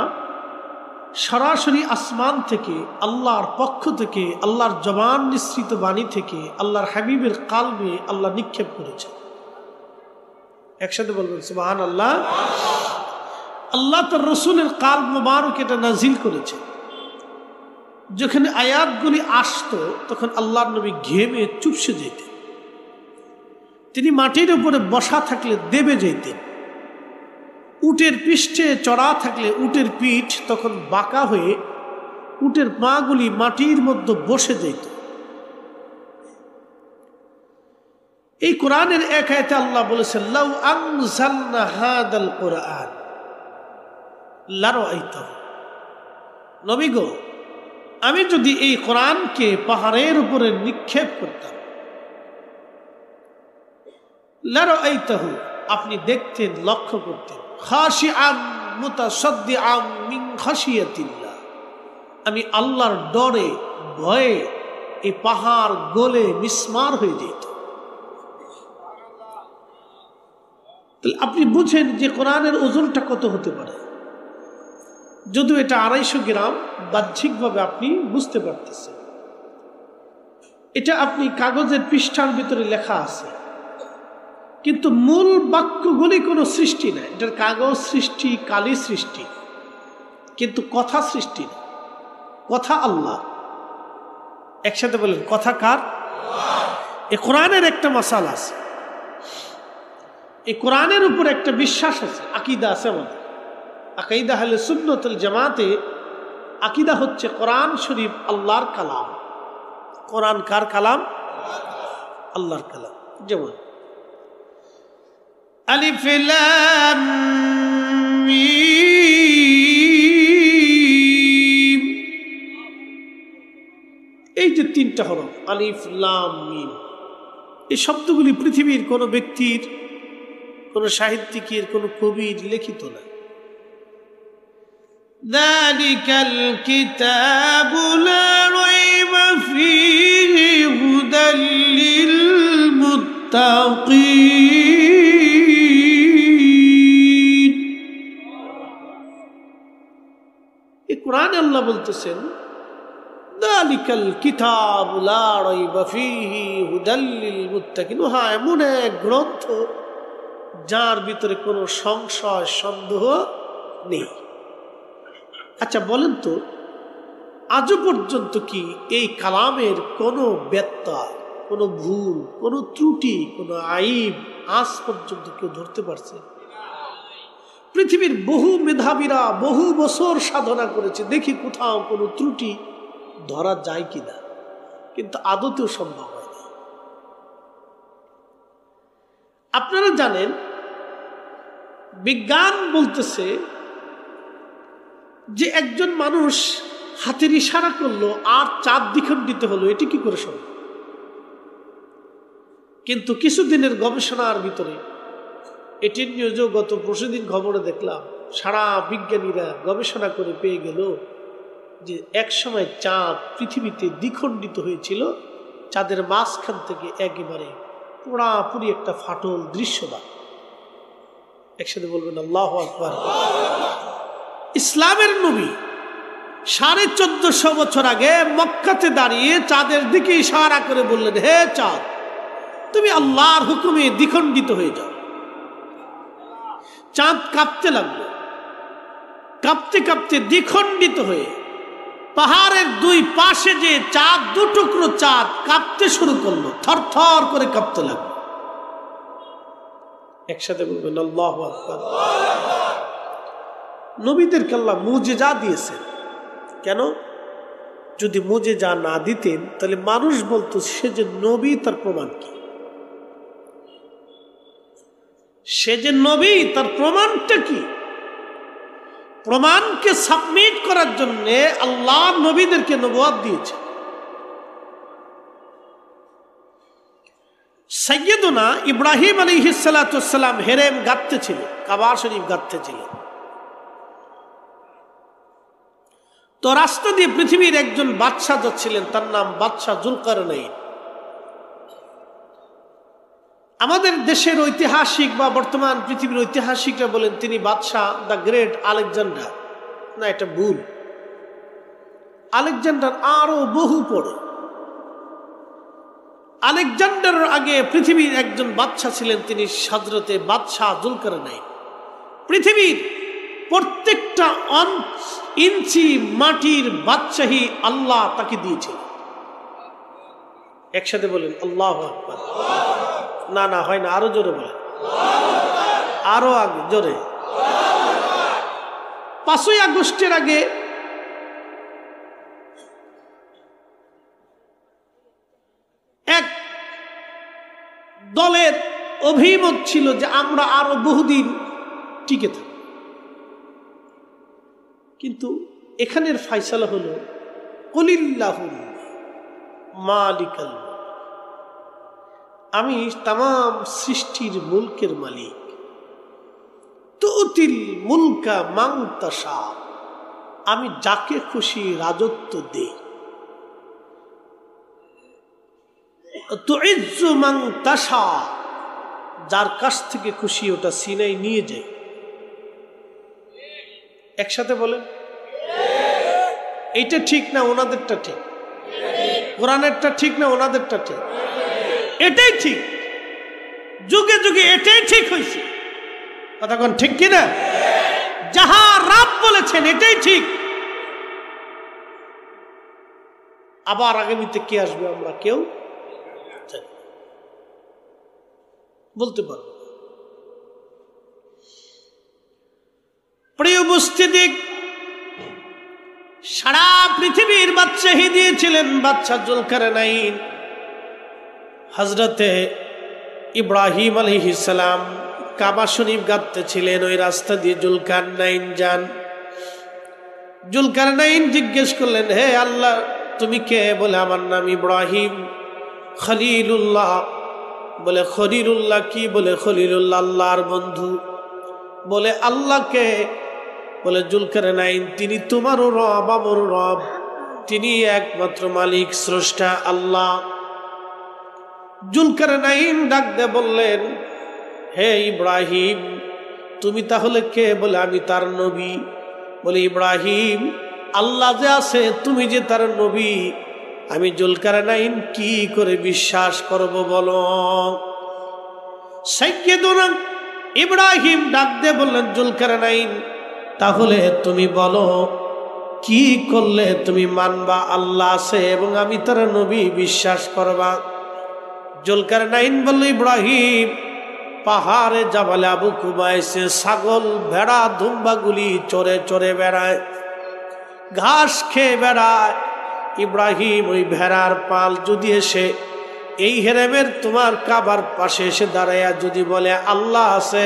সরাসরি আসমান থেকে, আল্লাহর পক্ষ থেকে, আল্লাহর জবান নিঃসৃত বাণী থেকে, আল্লাহর হাবিবের কালবে আল্লাহ নিক্ষেপ করেছে। একসাথে বলবেন সুবহানাল্লাহ। আল্লাহ তার রসুলের কাল মুবারক এটা নাজিল করেছে। যেখানে আয়াতগুলি আসতো তখন আল্লাহর নবী ঘেমে চুপসে যেতেন। তিনি মাটির উপরে বসা থাকলে দেবে যেতেন। উটের পৃষ্ঠে চড়া থাকলে উটের পিঠ তখন বাঁকা হয়ে উটের পাগুলি মাটির মধ্যে বসে যেত। এই কোরআনের এক আয়াতে আল্লাহ বলেছেন, লাউ আনজালনা হাদাল কোরআন লারাআইতাহু। নবী গো, আমি যদি এই কোরআনকে পাহাড়ের উপরে নিক্ষেপ করতাম, লারাআইতাহু, আপনি দেখতেন, লক্ষ্য করতেন, খাশিআন মুতাসাদ্দিআন মিন খাশিয়াতিল্লাহ, আমি আল্লাহর ডরে, ভয়ে এই পাহাড় গলে মিসমার হয়ে যেত। তাহলে আপনি বুঝেন যে কোরআনের ওজনটা কত হতে পারে। যদিও এটা 250 গ্রাম বাহ্যিকভাবে আপনি বুঝতে পারতেছেন। এটা আপনি কাগজের পৃষ্ঠার ভিতরে লেখা আছে, কিন্তু মূল বাক্যগুলি কোনো সৃষ্টি নাই। এটার কাগজ সৃষ্টি, কালি সৃষ্টি, কিন্তু কথা সৃষ্টি না। কথা আল্লাহ। একসাথে বলেন, কথা কার? এই কোরআনের একটা মাসালা আছে, এই কোরআনের উপর একটা বিশ্বাস আছে, আকীদা আছে আমাদের। আকীদা আহলে সুন্নাত ওয়াল জামাতে আকীদা হচ্ছে কোরআন শরীফ আল্লাহর কালাম। কোরআন কার কালাম? আল্লাহর কালাম। যেমন আলিফ লাম মিম, এই যে 3টা হরফ আলিফ লাম মিম, এই শব্দগুলি পৃথিবীর কোনো ব্যক্তির, কোনো সাহিত্যিকের, কোনো কবির লিখিত না। যালিকাল কিতাবু লা রাইবা ফীহি হুদাল লিল মুত্তাকিন। এই কোরআনে আল্লাহ বলতেছেন, যালিকাল কিতাবু লা রাইবা ফীহি হুদাল লিল মুত্তাকিন। হ্যাঁ, এমন এক গ্রন্থ যার ভিতরে কোনো সংশয় সন্দেহ নেই। আচ্ছা বলেন তো, আজও পর্যন্ত কি এই কালামের কোনো ব্যত্যয়, কোনো ভুল, কোনো ত্রুটি, কোনো আইব আজ পর্যন্ত কেউ ধরতে পারছে? পৃথিবীর বহু মেধাবীরা বহু বছর সাধনা করেছে, দেখি কোথাও কোনো ত্রুটি ধরা যায় কিনা, কিন্তু আদতেও সম্ভব হয় না। আপনারা জানেন, বিজ্ঞান বলতেছে যে একজন মানুষ হাতের ইশারা করলো আর চাঁদ দ্বিখণ্ডিত হলো, এটি কি করে সম্ভব? কিন্তু কিছুদিনের গবেষণার ভিতরে এটি নিয়েও গত পরশুদিন খবরে দেখলাম, সারা বিজ্ঞানীরা গবেষণা করে পেয়ে গেল যে একসময় চাঁদ পৃথিবীতে দ্বিখণ্ডিত হয়েছিল, চাঁদের মাঝখান থেকে একেবারে পুরাপুরি একটা ফাটল দৃশ্যমান। একসাথে বলবেন আল্লাহু আকবার। ইসলামের নবী 1450 বছর আগে মক্কাতে দাঁড়িয়ে চাঁদের দিকে ইশারা করে বললেন, হে চাঁদ, তুমি আল্লাহর হুকুমে দ্বিখণ্ডিত হয়ে যাও। চাঁদ কাঁপতে লাগলো, কাঁপতে কাঁপতে দ্বিখণ্ডিত হয়ে পাহাড়ের 2 পাশে যে চাঁদ, 2 টুকরো চাঁদ কাঁপতে শুরু করলো, থরথর করে কাঁপতে লাগলো। একসাথে বলবেন আল্লাহু আকবার। নবীদেরকে আল্লাহ মুজিজা দিয়েছেন। কেন? যদি মুজিজা না দিতেন তাহলে মানুষ বলতো সে যে নবী, তার প্রমাণ কি? সে যে নবী, তার প্রমাণটা কি? প্রমাণকে সাবমিট করার জন্য আল্লাহ নবীদেরকে নবুয়ত দিয়েছে। সাইয়্যিদুনা ইব্রাহিম আলাইহিস সালাতু ওয়াস সালাম হেরেম গাঁথতে ছিল, কাবা শরীফ গাঁথতে ছিল। তো রাস্তা দিয়ে পৃথিবীর একজন বাদশাহ যাচ্ছিলেন, তার নাম বাদশাহ জুলকারনাইন। আমাদের দেশের ঐতিহাসিক বা বর্তমান পৃথিবীর ঐতিহাসিকরা বলেন তিনি বাদশাহ দ্য গ্রেট আলেকজান্ডার। না, এটা ভুল। আলেকজান্ডার আরো বহু পরে। আলেকজান্ডারের আগে পৃথিবীর একজন বাদশাহ ছিলেন, তিনি হযরতে বাদশাহ জুলকারনাইন। পৃথিবীর প্রত্যেকটা ইঞ্চি মাটির বাদশাহী আল্লাহ তাকে দিয়েছিল। একসাথে বলেন আল্লাহু আকবার। না না, হয় না, আরো জোরে বলেন, আরো আগে জোরে। 5ই আগস্টের আগে এক দলের অভিমত ছিল যে আমরা আরো বহুদিন টিকে থাকব, কিন্তু এখানের ফয়সালা হলো কুলিল্লাহু মালিকাল, আমি তামাম সৃষ্টির মুলকের মালিক। তুতিল মুলকা মান তাশা, আমি যাকে খুশি রাজত্ব দেই। তুইজ্জু মান তাশা, যার কাছ থেকে খুশি ওটা সিনাই নিয়ে যায়। একসাথে বলেন, এইটা ঠিক না ওনাদেরটা ঠিক? কোরআনেরটা ঠিক না ওনাদেরটা ঠিক? এটাই ঠিক, যুগে যুগে এটাই ঠিক হয়েছে। কথা কোন ঠিক কিনা? যাহা রাব বলেছেন এটাই ঠিক। আবার আগামীতে কে আসবে আমরা কেউ বলতে পারবো। প্রিয় উপস্থিতি, সারা পৃথিবীর বাদশাহী দিয়েছিলেন বাদশা জুলকারনাইন। হযরতে ইব্রাহিম আলাইহিস সালাম কাবা শরীফ গাঁথতেছিলেন, ওই রাস্তা দিয়ে জুলকারনাইন যান। জুলকারনাইন জিজ্ঞেস করলেন, হে আল্লাহ তুমি কে? বলে আমার নাম ইব্রাহিম। খলিলুল্লাহ। বলে খলিলুল্লাহ কি? বলে খলিলুল্লাহ আল্লাহর বন্ধু। বলে আল্লাহকে? বলে জুলকারনাইন তিনি তোমারও রব আমারও রব, তিনি একমাত্র মালিক স্রষ্টা আল্লাহ। জুলকারনাইন ডাক দিয়ে বললেন, হে ইব্রাহিম তুমি তাহলে কে? বলে আমি তার নবী। বলে ইব্রাহিম আল্লাহ যে আছে তুমি যে তার নবী, আমি জুলকারনাইন কি করে বিশ্বাস করব বলো? সাইয়্যিদুনা ইব্রাহিম ডাক দিয়ে বললেন, জুলকারনাইন তাহলে তুমি বলো কি করলে তুমি মানবা আল্লাহ আছে এবং আমি তার নবী বিশ্বাস করবা? জুলকারনাইন বলল, ইব্রাহিম পাহাড়ে জাবালে আবু কুবাইসে ছাগল ভেড়া দুম্বাগুলি চড়ে চড়ে বেড়ায়, ঘাস খেয়ে বেড়ায়। ইব্রাহিম ওই ভেড়ার পাল যদি এসে এই হেরেমের তোমার কাবার পাশে এসে দাঁড়াইয়া যদি বলে আল্লাহ আছে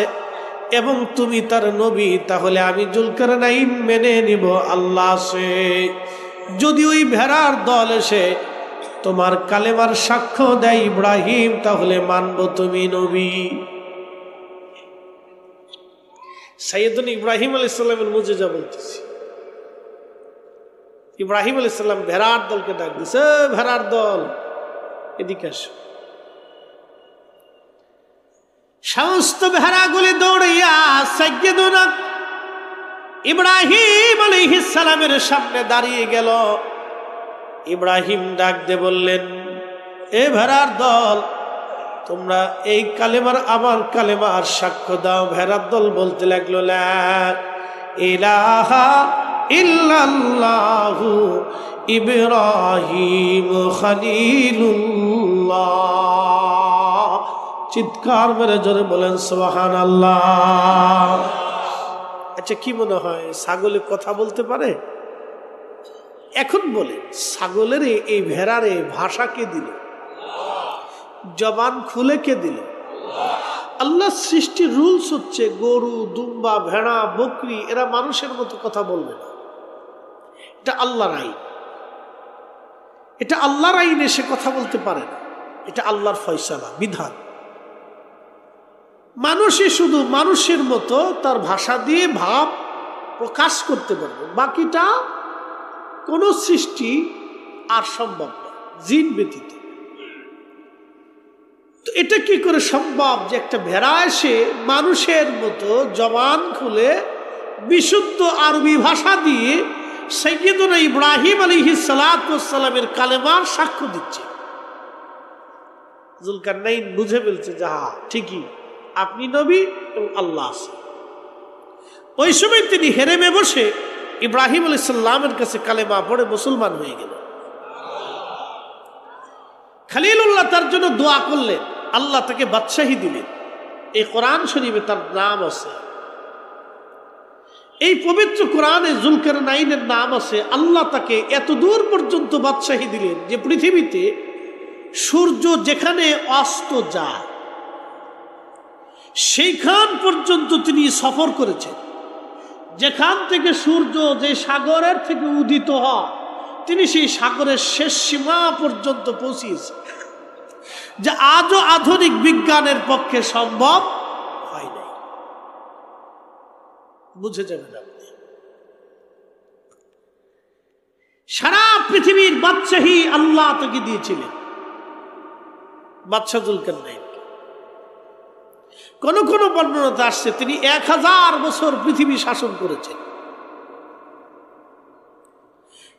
এবং তুমি তার নবী, তাহলে আমি জুলকারনাইন মেনে নিব আল্লাহ আছে। যদি ওই ভেড়ার দল এসে তোমার কালেমার সাক্ষ্য দেয় ইব্রাহিম, তাহলে মানব তুমি নবী। সাইয়েদুনা ইব্রাহিম আলাইহিস সালামের মুজিজা বলতেছি। ইব্রাহিম আলাইহিস সালাম ভেড়ার দলকে ডাক দিছে, ভেড়ার দল এদিকে আসো। সমস্ত ভেড়াগুলি দৌড়িয়া সাইয়্যিদুনা ইব্রাহিম আলাইহিস সালামের সামনে দাঁড়িয়ে গেল। ইব্রাহিম ডাক দিয়ে বললেন, এ ভেড়ার দল তোমরা এই কালেমার আমার কালেমার সাক্ষ্য দাও। ভেড়ার দল বলতে লাগলো, লা ইলাহা ইল্লাল্লাহু ইব্রাহিম খলিলুল্লাহ। চিৎকার মেরে জোরে বলেন সুবহানাল্লাহ। আচ্ছা কি মনে হয় ছাগলে কথা বলতে পারে? এখন বলে ছাগলের এই ভেড়ার ভাষা কে দিল? জবান খুলে কে দিল? আল্লাহ সৃষ্টির রুলস হচ্ছে গরু দুম্বা ভেড়া বকরি এরা মানুষের মতো কথা বলবে না। এটা আল্লাহর আইন, এটা আল্লাহর আইনে সে কথা বলতে পারে না। এটা আল্লাহর ফয়সালা বিধান। মানুষই শুধু মানুষের মতো তার ভাষা দিয়ে ভাব প্রকাশ করতে পারবে, বাকিটা কোন সৃষ্টি আর সম্ভব না জিন ব্যতীত। তো এটা কি করে সম্ভব যে একটা ভেড়া এসে মানুষের মতো জবান খুলে বিশুদ্ধ আরবি ভাষা দিয়ে সাইয়্যিদুনা ইব্রাহিম আলাইহিস সালাতু ওয়াস সালামের কালেমার সাক্ষ্য দিচ্ছে? জুলকারনাইন বুঝে ফেলছে যে হ্যাঁ ঠিকই আপনি নবী এবং আল্লাহ আছে। ওই সময় তিনি হেরেমে বসে ইব্রাহিম আলাইহিস সালামের কাছে কালেমা পড়ে মুসলমান হয়ে গেল। খলিলুল্লাহ তার জন্য দোয়া করলেন, আল্লাহ তাকে বাদশাহী দিলেন। এই কোরআন শরীফে তার নাম আছে, এই পবিত্র কোরআনে জুলকারনাইনের নাম আছে। আল্লাহ তাকে এত দূর পর্যন্ত বাদশাহী দিলেন যে পৃথিবীতে সূর্য যেখানে অস্ত যায় সেইখান পর্যন্ত তিনি সফর করেছেন। যেখান থেকে সূর্য যে সাগরের থেকে উদিত হয় তিনি সেই সাগরের শেষ সীমা পর্যন্ত পৌঁছিয়েছেন, যা আজও আধুনিক বিজ্ঞানের পক্ষে সম্ভব হয় নাই। বুঝে যাবেন আপনি। সারা পৃথিবীর বাদশাহী আল্লাহ তাকে দিয়েছিলেন। বাদশাহ জুলকারনাইন। কোন কোন বর্ণনাতে আসছে তিনি 1000 বছর পৃথিবী শাসন করেছেন,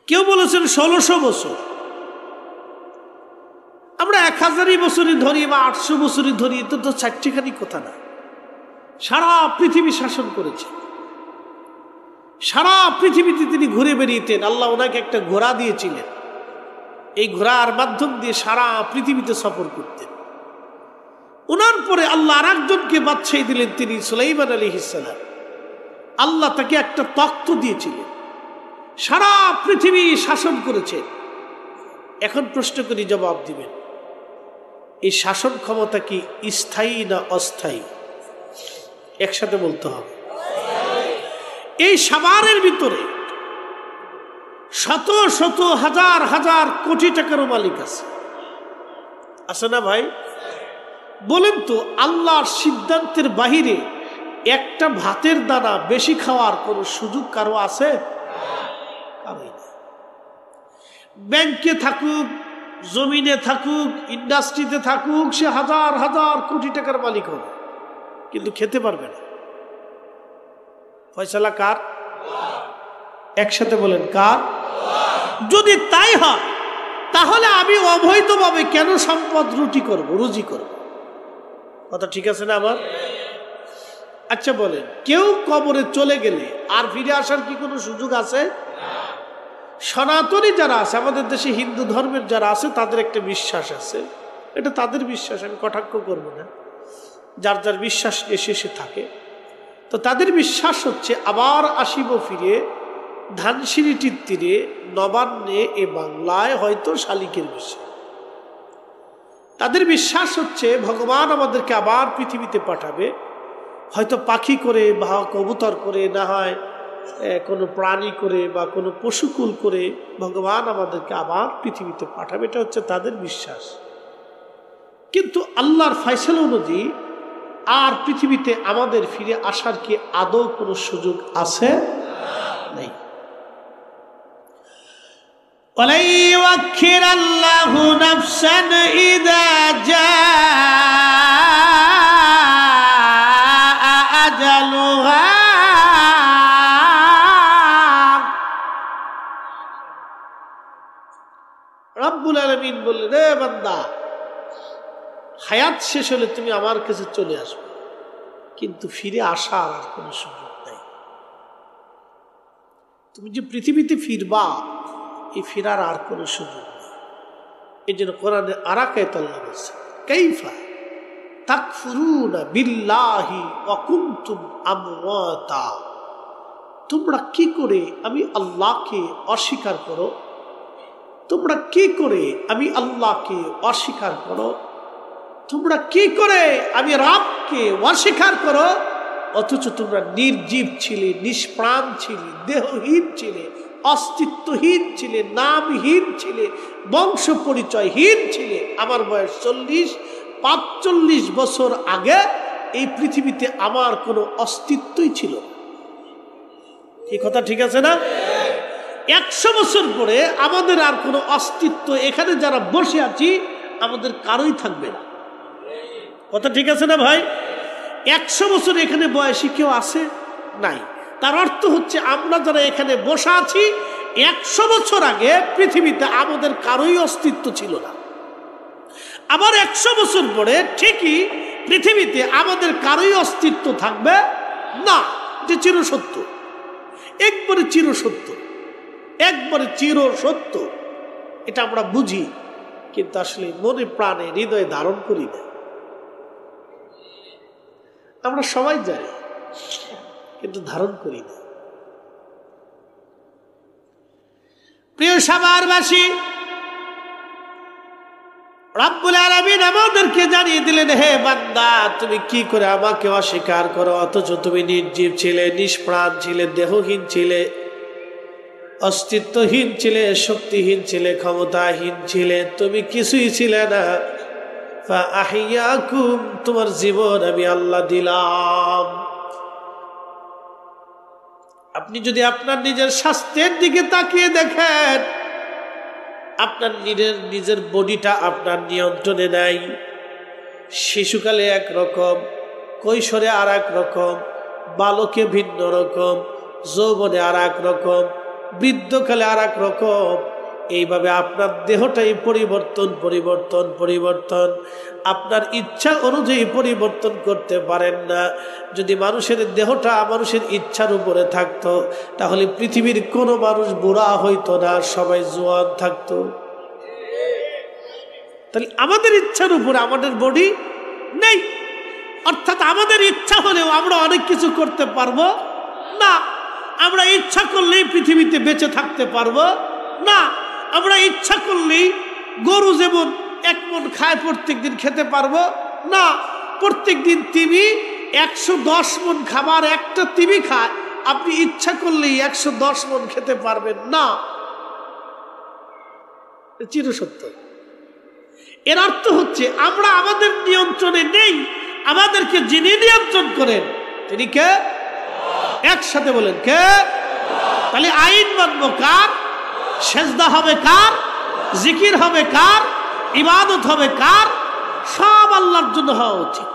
কেউ বলেছেন 1600 বছর। আমরা 1000 বছরই ধরি বা 800 বছরই ধরি, তো 4টিখানি কথা না। সারা পৃথিবী শাসন করেছে, সারা পৃথিবীতে তিনি ঘুরে বেরিয়েতেন। আল্লাহ ওনাকে একটা ঘোড়া দিয়েছিলেন, এই ঘোড়ার মাধ্যম দিয়ে সারা পৃথিবীতে সফর করতেন। ওনার পরে আল্লাহ আর একজনকে বাদশাহী দিলেন, তিনি সুলাইমান আলাইহিস সালাম। আল্লাহ তাকে একটা তখ্ত দিয়েছিলেন, সারা পৃথিবী শাসন করেছেন। এখন প্রশ্ন করি, জবাব দিবেন, এই শাসন ক্ষমতা কি স্থায়ী না অস্থায়ী? একসাথে বলতে হবে। এই সাভারের ভিতরে শত শত হাজার হাজার কোটি টাকারও মালিক আছে না ভাই? বলেন তো, আল্লাহর সিদ্ধান্তের বাহিরে একটা ভাতের দানা বেশি খাওয়ার কোন সুযোগ কারো আছে? ব্যাংকে থাকুক, জমিনে থাকুক, ইন্ডাস্ট্রিতে থাকুক, সে হাজার হাজার কোটি টাকার মালিক হবে, কিন্তু খেতে পারবে না। ফয়সালা কার? একসাথে বলেন, কার? যদি তাই হয়, তাহলে আমি অবৈধভাবে কেন সম্পদ রুজি করব? কথা ঠিক আছে না আমার? আচ্ছা বলেন, কেউ কবরে চলে গেলে আর ফিরে আসার কি কোনো সুযোগ আছে? সনাতনী যারা আছে, আমাদের দেশে হিন্দু ধর্মের যারা আছে, তাদের একটা বিশ্বাস আছে, এটা তাদের বিশ্বাস, আমি কটাক্ষ করব না, যার যার বিশ্বাস শেষে থাকে। তো তাদের বিশ্বাস হচ্ছে আবার আসিব ফিরে ধানসিঁড়িটির তীরে নবান্নে এ বাংলায়, হয়তো শালিকের বিষয়। তাদের বিশ্বাস হচ্ছে ভগবান আমাদেরকে আবার পৃথিবীতে পাঠাবে, হয়তো পাখি করে বা কবুতর করে, না হয় কোনো প্রাণী করে বা কোনো পশুকুল করে ভগবান আমাদেরকে আবার পৃথিবীতে পাঠাবে, এটা হচ্ছে তাদের বিশ্বাস। কিন্তু আল্লাহর ফয়সালা অনুযায়ী আর পৃথিবীতে আমাদের ফিরে আসার কি আদৌ কোনো সুযোগ আছে? নেই। ওয়ালাই ইউআখিরাল্লাহু নাফসান ইযা জাআ আজালুহা। রব্বুল আলামিন বললেন, রে বান্দা, হায়াত শেষ হলে তুমি আমার কাছে চলে আসবে, কিন্তু ফিরে আসার আর কোনো সুযোগ নেই। তুমি যে পৃথিবীতে ফিরবা, এই ফিরার আর কোনো সুযোগ নেই। এই জন্য কোরআনে আরাকায়াত আল্লাহ বলছে, কাইফা তাকফুরুনা বিল্লাহি ওয়া কুনতুম আমওয়াতা। তোমরা কি করে আমি আল্লাহকে অস্বীকার করো? তোমরা কি করে আমি আল্লাহকে অস্বীকার করো? তোমরা কি করে আমি রবকে অস্বীকার করো? অথচ তোমরা নির্জীব ছিলে, নিষ্প্রাণ ছিলে, দেহহীন ছিলে, অস্তিত্বহীন ছিলে, নামহীন ছিলে, বংশ পরিচয়হীন ছিলে। আমার বয়স 45 বছর আগে এই পৃথিবীতে আমার কোনো অস্তিত্বই ছিল। এই কথা ঠিক আছে না? 100 বছর পরে আমাদের আর কোনো অস্তিত্ব, এখানে যারা বসে আছি আমাদের কারোই থাকবে না। কথা ঠিক আছে না ভাই? 100 বছর এখানে বয়সী কেউ আছে? নাই। তার অর্থ হচ্ছে আমরা যারা এখানে বসে আছি, 100 বছর আগে পৃথিবীতে আমাদের কারোই অস্তিত্ব ছিল না। আবার 100 বছর পরে ঠিকই পৃথিবীতে আমাদের কারোই অস্তিত্ব থাকবে না, যে চিরসত্য, একবারে চিরসত্য, একবারে চিরসত্য। এটা আমরা বুঝি, কিন্তু আসলে মনে প্রাণে হৃদয়ে ধারণ করি না। আমরা সবাই জানি, কিন্তু ধারণ করি না। প্রিয় সাভারবাসী, রব্বুল আলামিন আমাদেরকে জানিয়ে দিলেন, হে বান্দা, তুমি কি করে আমাকে অস্বীকার করো? অথচ তুমি নির্জীব ছিলে, নিষ্প্রাণ ছিলে, দেহহীন ছিলে, অস্তিত্বহীন ছিলে, শক্তিহীন ছিলে, ক্ষমতাহীন ছিলে, তুমি কিছুই ছিলে না। ফাআহিয়াকুম, তোমার জীবন আমি আল্লাহ দিলাম। আপনি যদি আপনার নিজের স্বাস্থ্যের দিকে তাকিয়ে দেখেন, আপনার নিজের বডিটা আপনার নিয়ন্ত্রণে নাই, শিশুকালে একরকম, কৈশোরে আর এক রকম, বালকে ভিন্ন রকম, যৌবনে আর এক রকম, বৃদ্ধকালে আর এক রকম। এইভাবে আপনার দেহটাই পরিবর্তন পরিবর্তন পরিবর্তন, আপনার ইচ্ছা অনুযায়ী পরিবর্তন করতে পারেন না। যদি মানুষের দেহটা মানুষের ইচ্ছার উপরে থাকতো, তাহলে পৃথিবীর কোনো মানুষ বুড়া হইতো না, সবাই জোয়ান থাকতো। তাহলে আমাদের ইচ্ছার উপরে আমাদের বডি নেই, অর্থাৎ আমাদের ইচ্ছা হলেও আমরা অনেক কিছু করতে পারবো না। আমরা ইচ্ছা করলেই পৃথিবীতে বেঁচে থাকতে পারবো না। আমরা ইচ্ছা করলেই গরু যেমন 1 মণ খায় প্রত্যেক দিন খেতে পারবো না। প্রত্যেক দিন তিমি 110 মণ খাবার একটা তিমি খায়, আপনি ইচ্ছা করলেই 110 মণ খেতে পারবেন না। চিরসত্য। এর অর্থ হচ্ছে আমরা আমাদের নিয়ন্ত্রণে নেই, আমাদেরকে যিনি নিয়ন্ত্রণ করেন তিনি কে? একসাথে বলেন কে? তাহলে আইন মানব কার? সেজদা হবে কার? জিকির হবে কার? ইবাদত হবে কার? সব আল্লাহর জন্য হওয়া উচিত।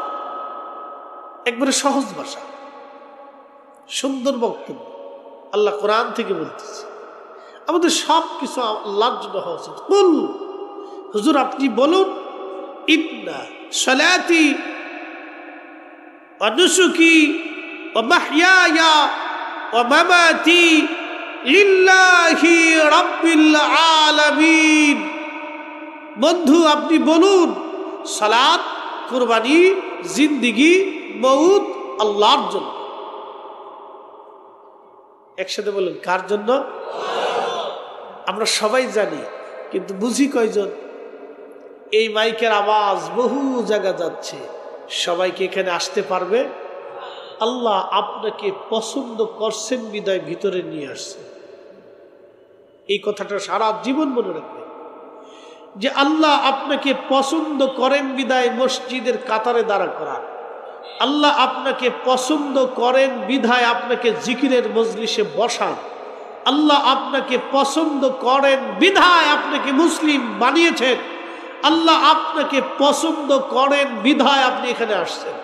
একবারে সহজ ভাষা, সুন্দর বক্তব্য। আল্লাহ কোরআন থেকে বলতেছে আমাদের সব কিছু আল্লাহর জন্য হওয়া উচিত। কুল, হুজুর আপনি বলুন, ইন্না সালাতি ওয়া নুসুকি ওয়া মাহইয়ায়া ওয়া মামাতি লিল্লাহি রাব্বিল আলামিন। বন্ধু আপনি বলুন, সালাত, কুরবানি, জিন্দেগি, মউত আল্লাহর জন্য। একসাথে বলেন কার জন্য? আমরা সবাই জানি, কিন্তু বুঝি কয়জন? এই মাইকের আওয়াজ বহু জায়গা যাচ্ছে, সবাইকে এখানে আসতে পারবে? আল্লাহ আপনাকে পছন্দ করছেন বিদায় ভিতরে নিয়ে আসছে। এই কথাটা সারা জীবন মনে রাখবেন, যে আল্লাহ আপনাকে পছন্দ করেন বিদায় মসজিদের কাতারে দাঁড়া করা। আল্লাহ আপনাকে পছন্দ করেন বিধায় আপনাকে জিকিরের মজলিসে বসান। আল্লাহ আপনাকে পছন্দ করেন বিধায় আপনাকে মুসলিম বানিয়েছেন। আল্লাহ আপনাকে পছন্দ করেন বিধায় আপনি এখানে আসছেন।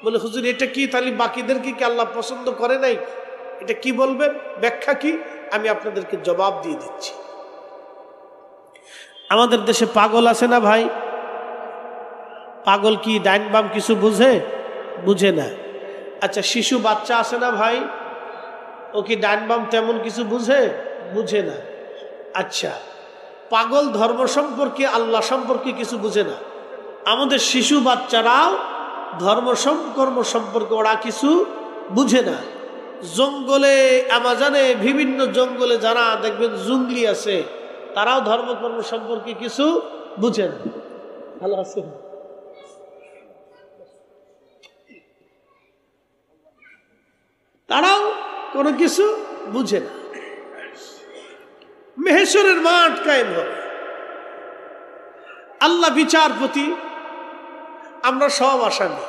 বলে হুজুর এটা কি, তাহলে বাকিদেরকে কি আল্লাহ পছন্দ করে নাই? এটা কি বলবেন, ব্যাখ্যা কি? আমি আপনাদেরকে জবাব দিয়ে দিচ্ছি। আমাদের দেশে পাগল আছে না ভাই? পাগল কি ডাইন বাম কিছু বুঝে? বুঝে না। আচ্ছা, শিশু বাচ্চা আছে না ভাই, ও কি ডাইন বাম তেমন কিছু বুঝে? বুঝে না। আচ্ছা, পাগল ধর্ম সম্পর্কে, আল্লাহ সম্পর্কে কিছু বুঝে না। আমাদের শিশু বাচ্চারাও ধর্ম কর্ম সম্পর্কে ওরা কিছু বুঝে না। জঙ্গলে, আমাজনে, বিভিন্ন জঙ্গলে যারা দেখবেন জঙ্গলি আছে, তারাও ধর্মকর্ম সম্পর্কে কিছু বুঝে না। ভালো আছে? তারাও কোনো কিছু বুঝে না। মেহেশ্বরের মাঠ কায়েম হবে, আল্লাহ বিচারপতি, আমরা সব আসামি।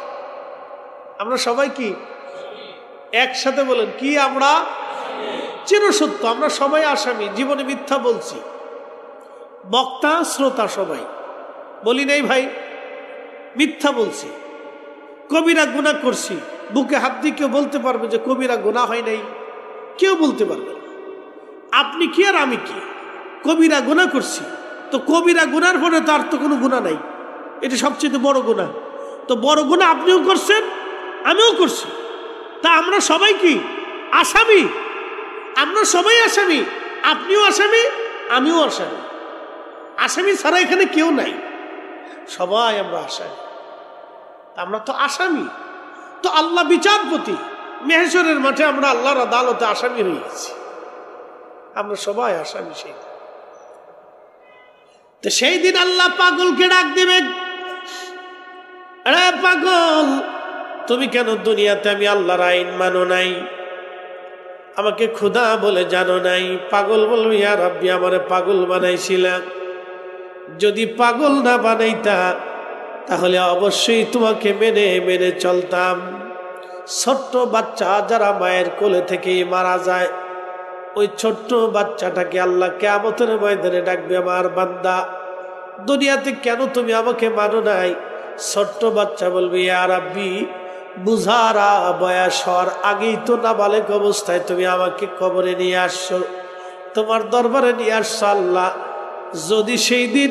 আমরা সবাই কি একসাথে বলেন কি? আমরা চিরসত্য, আমরা সবাই আসামি। জীবনে মিথ্যা বলছি, বক্তা শ্রোতা সবাই বলি নাই ভাই, মিথ্যা বলছি, কবিরা গুনাহ করছি। বুকে হাত দিয়ে কেউ বলতে পারবে যে কবিরা গুনাহ হয় নাই? কেউ বলতে পারবে না। আপনি কি আর আমি কি? কবিরা গুনাহ করছি, তো কবিরা গুনার পরে তার তো কোনো গুনাহ নাই, এটা সবচেয়ে বড় গুনাহ। তো বড় গুনাহ আপনিও করছেন, আমিও করছি, তা আমরা সবাই কি আসামি? আমরা সবাই আসামি, আপনিও আসামি, আমিও আসামি। আসামি ছাড়া এখানে কেউ নাই, সবাই আমরা আসামি। আমরা তো আসামি। তো আল্লাহ বিচারপতি, মেহেশ্বরের মাঠে আমরা আল্লাহর আদালতে আসামি হয়ে গেছি। আমরা সবাই আসামি। সেই তো সেই দিন আল্লাহ পাগলকে ডাক দিবেন, আরে পাগল, তুমি কেন দুনিয়াতে আমি আল্লাহর আইন মানো নাই, আমাকে খোদা বলে জানো নাই? পাগল বলবে, ইয়া রাব্বি, আমারে পাগল বানাইছিলা, যদি পাগল না বানাইতা তাহলে অবশ্যই তোমাকে মেনে মেনে চলতাম। ছোট্ট বাচ্চা যারা মায়ের কোলে থেকেই মারা যায়, ওই ছোট্ট বাচ্চাটাকে আল্লাহ কিয়ামতের ময়দানে ডাকবে, আমার বান্দা দুনিয়াতে কেন তুমি আমাকে মানো নাই? ছোট্ট বাচ্চা বলবে, ইয়া রাব্বি, বুঝারা বয়স হওয়ার আগেই তো নাবালেগ অবস্থায় তুমি আমাকে কবরে নিয়ে আসছো, তোমার দরবারে নিয়ে আসছো। আল্লাহ, যদি সেই দিন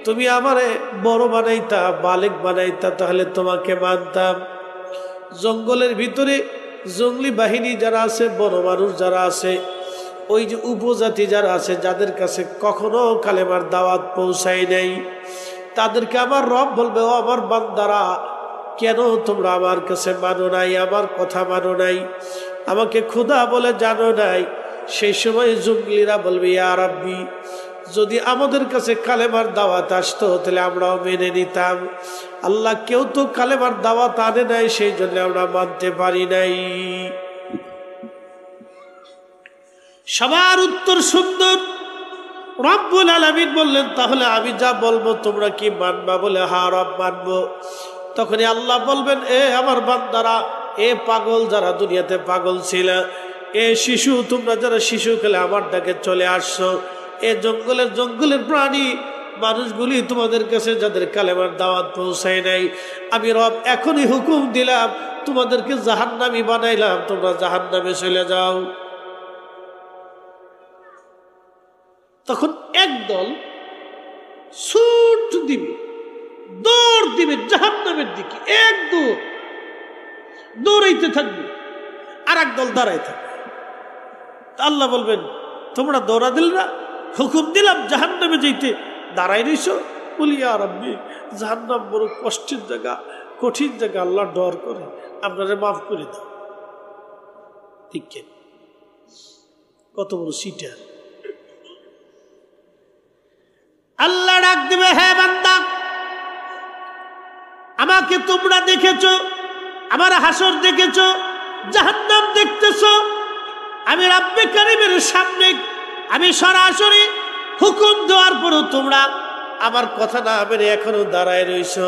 তুমি আমারে বড় বানাইতা, বালেগ বানাইতা, তাহলে তোমাকে মানতাম। জঙ্গলের ভিতরে জঙ্গলি বাহিনী যারা আছে, বড় মানুষ যারা আছে, ওই যে উপজাতি যারা আছে, যাদের কাছে কখনো কালেমার দাওয়াত পৌঁছায় নাই, তাদেরকে আমার রব বলবে, ও আমার বান্দারা, কেন তোমরা আমার কাছে মানো নাই, আমার কথা মানো নাই, আমাকে খোদা বলে জানো নাই? সেই সময় জঙ্গলিরা বলবে, ইয়া রাব্বি, যদি আমাদের কাছে কালেমার দাওয়াত আসতো তাহলে আমরাও মেনে নিতাম। আল্লাহ, কেউ তো কালেমার দাওয়াত আনে নাই, সেই জন্য আমরা মানতে পারি নাই। সবার উত্তর সুন্দর। রব্বুল আলামিন বললেন, তাহলে আমি যা বলবো তোমরা কি মানবা? বলে, হ্যাঁ রব, মানবো। তখনই আল্লাহ বলবেন, এ আমার বান্দারা, এ পাগল যারা দুনিয়াতে পাগল ছিল, এ শিশু, তোমরা যারা শিশু খেলে আমার ডাকে চলে আসছো, এ জঙ্গলের প্রাণী মানুষগুলি তোমাদের কাছে যাদের কালেমার দাওয়াত পৌঁছায় নাই, আমি রব এখনই হুকুম দিলাম, তোমাদেরকে জাহান্নামী বানাইলাম, তোমরা জাহান্নামে চলে যাও। তখন একদল ছুট দিবে, দৌড় দিবে জাহান্নামের দিকে, এক দৌড়াইতে থাকবে, আর একদল দাঁড়াই থাকবে। আল্লাহ বলবেন, তোমরা দৌড়া দিল না, হুকুম দিলাম জাহান্নামে যেতে, দাঁড়াই রইছো? বলি, ইয়া রাব্বি, জাহান্নাম বড় কষ্টের জায়গা, কঠিন জায়গা, আল্লাহ ডর করে, আপনারা মাফ করে দাও। ঠিক কত বড় সিটার। আল্লাহ ডাক দিবে, হে বান্দা, আমাকে তোমরা দেখেছো, আমার হাসর দেখেছো, জাহান্নাম দেখতেছো, আমি রাব্বে কারীমের সামনে আমি সরাসরি হুকুম দেওয়ার পরও তোমরা আমার কথা না মেনে এখনো দাঁড়ায় রইছো।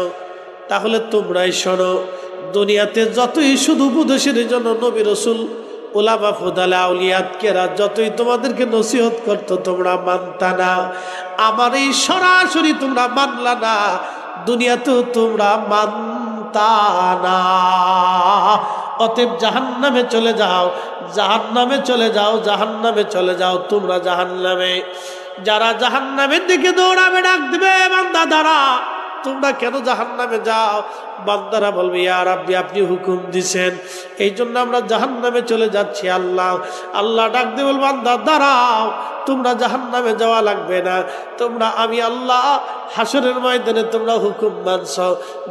তাহলে তোমরাই শোনো, দুনিয়াতে যতই শুধু উপদেশের জন্য নবী রাসূল, উলামা, ফুদালা, আউলিয়াতকেরা যতই তোমাদেরকে নসিহত করতো, তোমরা মানতা না। আমার এই সরাসরি তোমরা মানলা না, দুনিয়াতেও তোমরা মানতা না। অতএব জাহান্নামে চলে যাও, জাহান্নামে চলে যাও, জাহান্নামে চলে যাও, তোমরা জাহান্নামে। যারা জাহান্নামের দিকে দৌড়াবে, ডাক দিবে, বান্দা দাঁড়া, তোমরা কেন জাহান্নামে যাও? বান্দারা বলবে, ইয়া রাব্বি, আপনি হুকুম দিছেন, এই জন্য আমরা জাহান্নামে চলে যাচ্ছি। আল্লাহ ডাক দিয়ে বলবে, বান্দা দাঁড়াও, তোমরা জাহান্নামে যাওয়া লাগবে না, তোমরা আমি আল্লাহ হাসরের ময়দানে তোমরা হুকুম মানছ,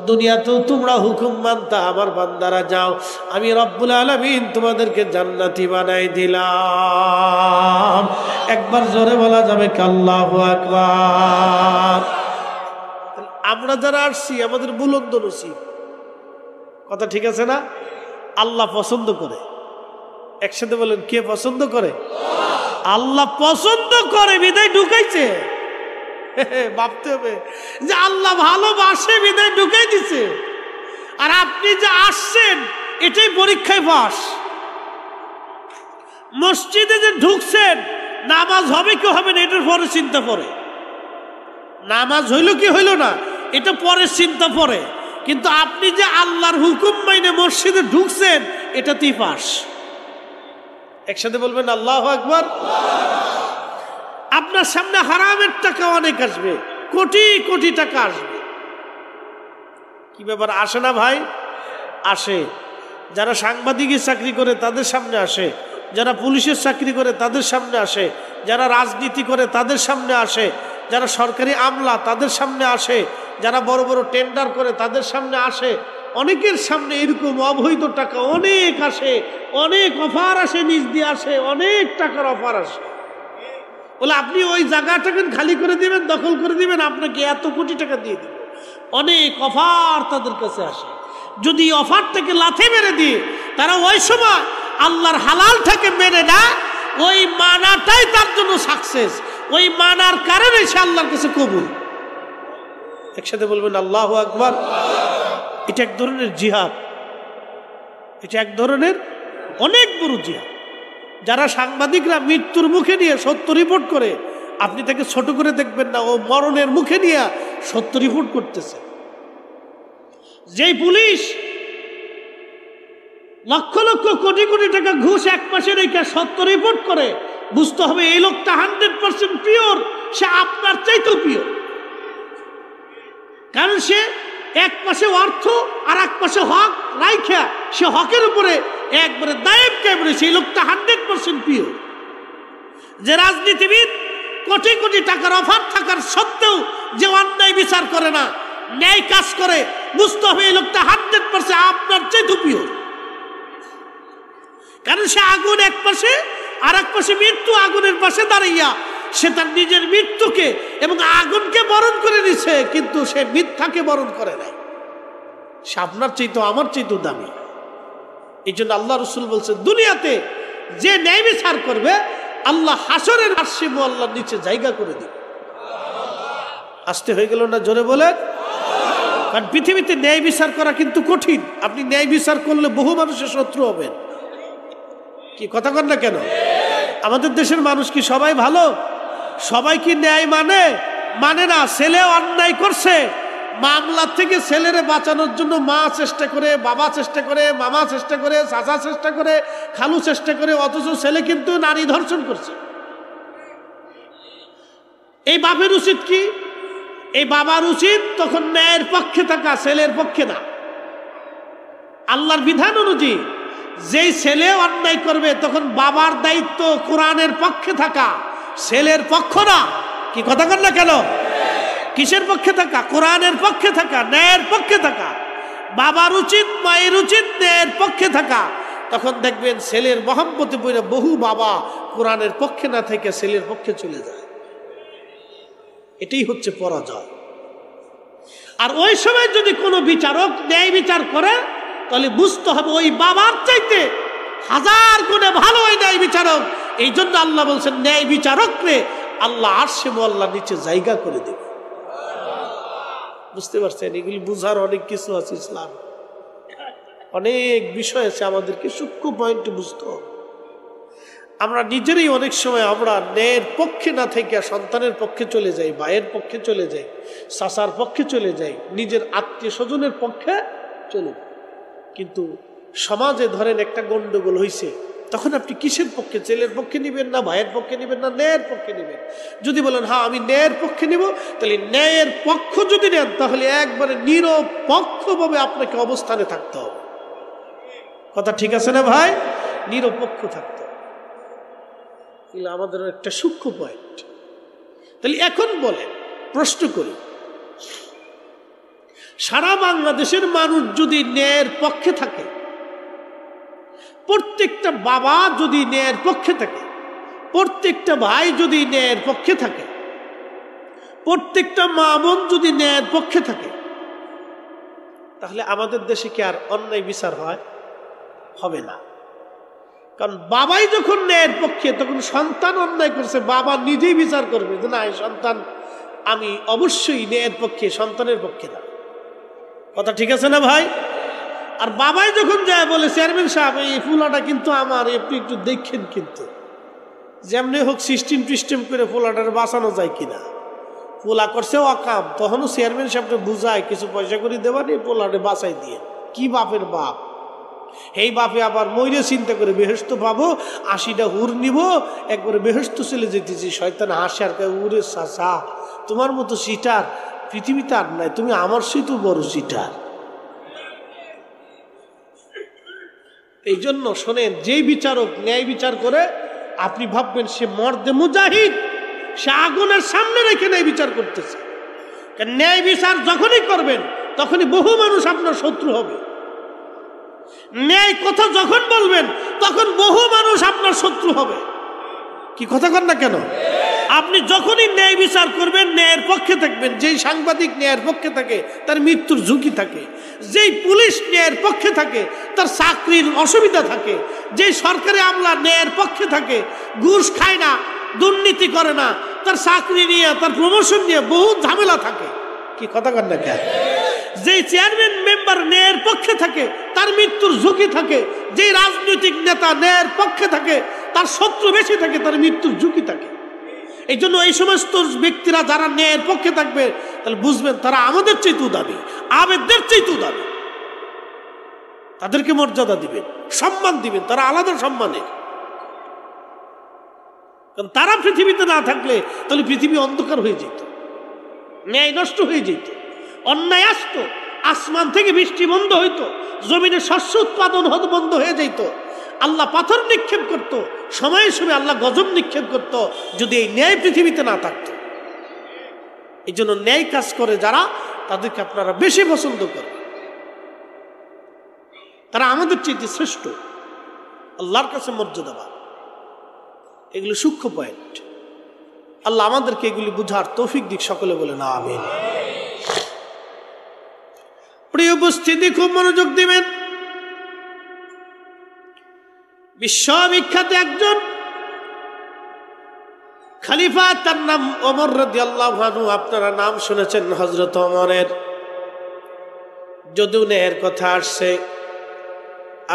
দুনিয়াতেও তোমরা হুকুম মানতা, আমার বান্দারা যাও, আমি রব্বুল আলামিন তোমাদেরকে জান্নাতি বানাই দিলাম। একবার জোরে বলা যাবে কি আল্লাহু আকবার? আমরা যারা আসছি আমাদের বুলন্দ নসিব, কথা ঠিক আছে না? আল্লাহ পছন্দ করে। একসাথে বলেন, কে পছন্দ করে? আল্লাহ পছন্দ করে, বিদায় ঢুকাইছে। ভাবতে হবে যে আল্লাহ ভালোবাসে, বিদায় ঢুকাই দিছে। আর আপনি যে আসছেন এটাই পরীক্ষায় পাস। মসজিদে যে ঢুকছেন, নামাজ হবে কি হবে না এটার পরে চিন্তা পড়ে, নামাজ হইল কি হইল না এটা পরে চিন্তা পড়ে, কিন্তু আপনি যে আল্লাহর হুকুম মাইনে মসজিদে ঢুকছেন এটাতেই পাস। একসাথে বলবেন আল্লাহু আকবার। আপনার সামনে হারামের টাকা অনেক আসবে, কোটি কোটি টাকা আসবে। কি ব্যাপার, আসে না ভাই? আসে। যারা সাংবাদিকের চাকরি করে তাদের সামনে আসে, যারা পুলিশের চাকরি করে তাদের সামনে আসে, যারা রাজনীতি করে তাদের সামনে আসে, যারা সরকারি আমলা তাদের সামনে আসে, যারা বড় বড় টেন্ডার করে তাদের সামনে আসে। অনেকের সামনে এরকম অবৈধ টাকা অনেক আসে, অনেক অফার আসে, নিজ দিয়ে আসে, অনেক টাকার অফার আসে। বলে আপনি ওই জায়গাটাকে খালি করে দিবেন, দখল করে দিবেন, আপনাকে এত কোটি টাকা দিয়ে দিবে। অনেক অফার তাদের কাছে আসে। যদি অফারটাকে লাথি মেরে দিয়ে তারা ওই সময় আল্লাহর হালালটাকে মেনে না, ওই মানাটাই তার জন্য সাকসেস, ওই মানার কারণে সে আল্লাহর কাছে কবুল। একসাথে বলবেন আল্লাহু আকবার। এটা এক ধরনের জিহাদ, এটা এক ধরনের অনেক বড় জিহাদ। যারা সাংবাদিকরা মৃত্যুর মুখে নিয়ে সত্য রিপোর্ট করে, আপনি তাকে ছোট করে দেখবেন না, ও মরণের মুখে নিয়ে সত্য রিপোর্ট করতেছে। যেই পুলিশ লক্ষ লক্ষ কোটি কোটি টাকা ঘুষ এক মাসে রেখে সত্য রিপোর্ট করে, বুঝতে হবে এই লোকটা 100% পিওর, সে আপনার চাইতেও পিওর। কারণ সে এক পাশে অর্থ আর এক পাশে হক রাইখা সে হকের উপরে একবারে দায়েব কেবরে, সেই লোকটা 100% পিওর। যে রাজনীতিবিদ কোটি কোটি টাকার অফার থাকার সত্ত্বেও যে অন্যায় বিচার করে না, ন্যায় কাজ করে, বুঝতে হবে এই লোকটা 100% আপনার চাইতেও পিওর। কারণ সে আগুন এক পাশে আর এক পাশে মৃত্যু, আগুনের পাশে দাঁড়াইয়া সে তার নিজের মৃত্যুকে এবং আগুনকে বরণ করে নিছে, কিন্তু সে মিথ্যাকে বরণ করে নাই। সে আপনার চাইতো আমার চাইতো দামি। এই জন্য আল্লাহ রসুল বলছে, দুনিয়াতে যে ন্যায় বিচার করবে আল্লাহ হাসরের আরশে মুআল্লার নিচে জায়গা করে দিবে। আসতে হয়ে গেল না? জোরে বলেন। কারণ পৃথিবীতে ন্যায় বিচার করা কিন্তু কঠিন। আপনি ন্যায় বিচার করলে বহু মানুষের শত্রু হবেন। কি কথা কন না কেন? আমাদের দেশের মানুষ কি সবাই ভালো? সবাই কি ন্যায় মানে না? ছেলে অন্যায় করছে, মামলা থেকে ছেলেরে বাঁচানোর জন্য মা চেষ্টা করে, বাবা চেষ্টা করে, মামা চেষ্টা করে, চাচা চেষ্টা করে, খালু চেষ্টা করে, অথচ ছেলে কিন্তু নারী ধর্ষণ করছে। এই বাপের উচিত কি? এই বাবার উচিত তখন ন্যায়ের পক্ষে থাকা, ছেলের পক্ষে না। আল্লাহর বিধান অনুযায়ী যেই ছেলে অন্যায় করবে তখন বাবার দায়িত্ব কোরআনের পক্ষে থাকা, ছেলের পক্ষ না। কি কথা কন না কেন? কিসের পক্ষে থাকা? কোরআনের পক্ষে থাকা, ন্যায়ের পক্ষে থাকা। বাবার উচিত, মায়ের উচিত ন্যায়ের পক্ষে থাকা। তখন দেখবেন ছেলের মহব্বতে পড়ে বহু বাবা কোরআনের পক্ষে না থেকে ছেলের পক্ষে চলে যায়। এটাই হচ্ছে পরাজয়। আর ওই সময় যদি কোনো বিচারক ন্যায় বিচার করে তাহলে বুঝতে হবে ওই বাবার চাইতে 1000 গুণে ভালো ওই ন্যায় বিচারক। এই জন্য আল্লাহ বলছেন, ন্যায় বিচারকরে আল্লাহ আরশে মুআল্লার নিচে জায়গা করে দেবে। বুঝতে পারছেন? এগুলি বুঝার অনেক কিছু আছে, ইসলাম অনেক বিষয় আছে, আমাদেরকে সূক্ষ্ম পয়েন্টে বুঝতে হবে। আমরা নিজেরাই অনেক সময় আমরা ন্যায়ের পক্ষে না থেকে সন্তানের পক্ষে চলে যাই, ভাইয়ের পক্ষে চলে যাই, চাচার পক্ষে চলে যাই, নিজের আত্মীয় স্বজনের পক্ষে চলে যাই। কিন্তু সমাজে ধরেন একটা গন্ডগোল হয়েছে, তখন আপনি কিসের পক্ষে? ছেলের পক্ষে নিবেন না ভাইয়ের পক্ষে নিবেন না ন্যায়ের পক্ষে নিবেন? যদি বলেন হ্যাঁ আমি ন্যায়ের পক্ষে নিব, তাহলে ন্যায়ের পক্ষ যদি নেন তাহলে একবারে নিরপেক্ষভাবে আপনাকে অবস্থানে থাকতে হবে। কথা ঠিক আছে না ভাই? নিরপেক্ষ থাকতে হবে। এগুলো আমাদের একটা সূক্ষ্ম পয়েন্ট। তাহলে এখন বলেন, প্রশ্ন করি, সারা বাংলাদেশের মানুষ যদি ন্যায়ের পক্ষে থাকে, প্রত্যেকটা বাবা যদি ন্যায়ের পক্ষে থাকে, প্রত্যেকটা ভাই যদি ন্যায়ের পক্ষে থাকে, প্রত্যেকটা মা বোন যদি ন্যায়ের পক্ষে থাকে, তাহলে আমাদের দেশে কি আর অন্যায় বিচার হবে না? কারণ বাবাই যখন ন্যায়ের পক্ষে, তখন সন্তান অন্যায় করছে বাবা নিজেই বিচার করবে যে না, এই সন্তান আমি অবশ্যই ন্যায়ের পক্ষে, সন্তানের পক্ষে না। কথা ঠিক আছে না ভাই? আর বাবাই যখন যায় বলে, চেয়ারম্যান সাহেব এই ফুলাটা কিন্তু আমার, একটু একটু দেখেন, কিন্তু যেমনি হোক সিস্টেম করে ফুলাটার বাঁচানো যায় কিনা। পোলা করছে অকাম, তখনও চেয়ারম্যান সাহেবকে বুঝায় কিছু পয়সা করে দেবানি, পোলাটা বাঁচাই দিয়ে। কি বাপের বাপ! এই বাপে আবার মইরে চিন্তা করে বেহেশত পাবো, 80টা হুর নিব, একবারে বেহেশত চলে যেতেছি। শয়তান হাসে আর কয়, উরে চাচা তোমার মতো সিটার পৃথিবীতে আর নাই, তুমি আমার সাথেও বড় সিটার। এই জন্য শোনেন, যেই বিচারক ন্যায় বিচার করে আপনি ভাববেন সে মর্দে মুজাহিদ, সে আগুনের সামনে রেখে ন্যায় বিচার করতেছে। ন্যায় বিচার যখনই করবেন তখনই বহু মানুষ আপনার শত্রু হবে। ন্যায় কথা যখন বলবেন তখন বহু মানুষ আপনার শত্রু হবে। কি কথা কন না কেন? আপনি যখনই ন্যায় বিচার করবেন ন্যায়ের পক্ষে থাকবেন। যেই সাংবাদিক ন্যায়ের পক্ষে থাকে তার মৃত্যুর ঝুঁকি থাকে, যেই পুলিশ ন্যায়ের পক্ষে থাকে তার চাকরির অসুবিধা থাকে, যেই সরকারি আমলা ন্যায়ের পক্ষে থাকে, ঘুষ খায় না, দুর্নীতি করে না, তার চাকরি নিয়ে, তার প্রমোশন নিয়ে বহু ঝামেলা থাকে। কি কথা কন না কেন? যেই চেয়ারম্যান মেম্বার ন্যায়ের পক্ষে থাকে তার মৃত্যুর ঝুঁকি থাকে, যেই রাজনৈতিক নেতা ন্যায়ের পক্ষে থাকে তার শত্রু বেশি থাকে, তার মৃত্যুর ঝুঁকি থাকে। এই জন্য এই সমস্ত ব্যক্তিরা যারা ন্যায়ের পক্ষে থাকবে তাহলে বুঝবেন তারা আমাদের চাইতেও দাবি, আবেদদের চাইতেও দাবি। তাদেরকে মর্যাদা দিবেন, সম্মান দিবেন, তারা আলাদা সম্মানের। কারণ তারা পৃথিবীতে না থাকলে তাহলে পৃথিবী অন্ধকার হয়ে যেত, ন্যায় নষ্ট হয়ে যেত, অন্যায় আসতো, আসমান থেকে বৃষ্টি বন্ধ হইতো, জমিনে শস্য উৎপাদন বন্ধ হয়ে যেত, আল্লাহ পাথর নিক্ষেপ করত, সময়ে সময়ে আল্লাহ গজব নিক্ষেপ করত, যদি এই ন্যায় পৃথিবীতে না থাকতো। এই জন্য ন্যায় কাজ করে যারা, তাদেরকে আপনারা বেশি পছন্দ করেন, তারা আমাদের চেয়ে শ্রেষ্ঠ, আল্লাহর কাছে মর্যাদাবান। এগুলো সূক্ষ্ম পয়েন্ট। আল্লাহ আমাদেরকে এগুলি বুঝার তৌফিক দিক, সকলে বলে না আমিন। প্রিয় উপস্থিতি, খুব মনোযোগ দিবেন। বিশ্ববিখ্যাত একজন খলিফা, তার নাম ওমর রাদিয়াল্লাহু আনহু। আপনারা নাম শুনেছেন হযরত ওমরের। যদিও ন্যায়ের কথা আসছে,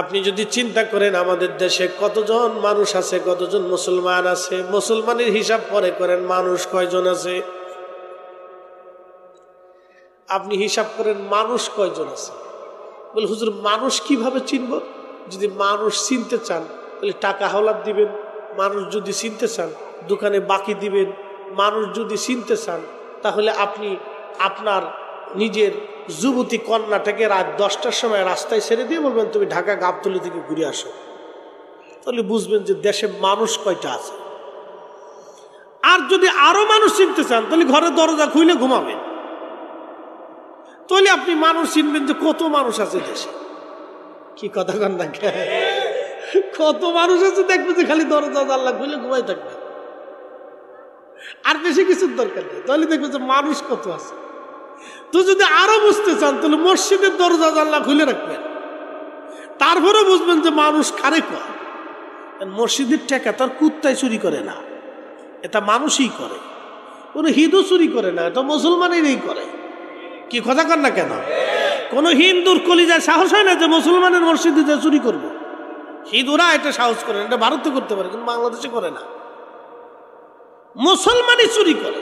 আপনি যদি চিন্তা করেন আমাদের দেশে কতজন মানুষ আছে, কতজন মুসলমান আছে, মুসলমানের হিসাব পরে করেন মানুষ কয়জন আছে, আপনি হিসাব করেন মানুষ কয়জন আছে। বলে হুজুর মানুষ কিভাবে চিনব? যদি মানুষ চিনতে চান তাহলে টাকা হাওলাত দিবেন, মানুষ যদি চিনতে চান দোকানে বাকি দিবেন, মানুষ যদি চিনতে চান তাহলে আপনি আপনার নিজের যুবতী কন্যাটাকে রাত 10টার সময় রাস্তায় ছেড়ে দিয়ে বলবেন তুমি ঢাকা গাবতলী থেকে ঘুরে আসো, তাহলে বুঝবেন যে দেশে মানুষ কয়টা আছে। আর যদি আরো মানুষ চিনতে চান তাহলে ঘরের দরজা খুলে ঘুমাবেন, তাহলে আপনি মানুষ চিনবেন যে কত মানুষ আছে দেশে। কি কথা কন না, কত মানুষ আছে দেখবেন যে খালি দরজা আল্লাহ খুলে ঘুমাই থাকবে, আর বেশি কিছুর দরকার নেই, তাহলে দেখবেন যে মানুষ কত আছে। তো যদি আরো বুঝতে চান তাহলে মসজিদের দরজা আল্লাহ খুলে রাখবেন, তারপরে বুঝবেন যে মানুষ কারে কয়। মসজিদের টাকা তার কুত্তায় চুরি করে না, এটা মানুষই করে, কোনো হিন্দু চুরি করে না, এটা মুসলমানেরই করে। কি কথা কর না কেন? কোন হিন্দুর কলিজায় সাহস হয় না যে মুসলমানের মসজিদে যা চুরি করবো। হিন্দুরা এটা সাহস করে না, এটা ভারতে করতে পারে কিন্তু বাংলাদেশে করে না। মুসলমানই চুরি করে,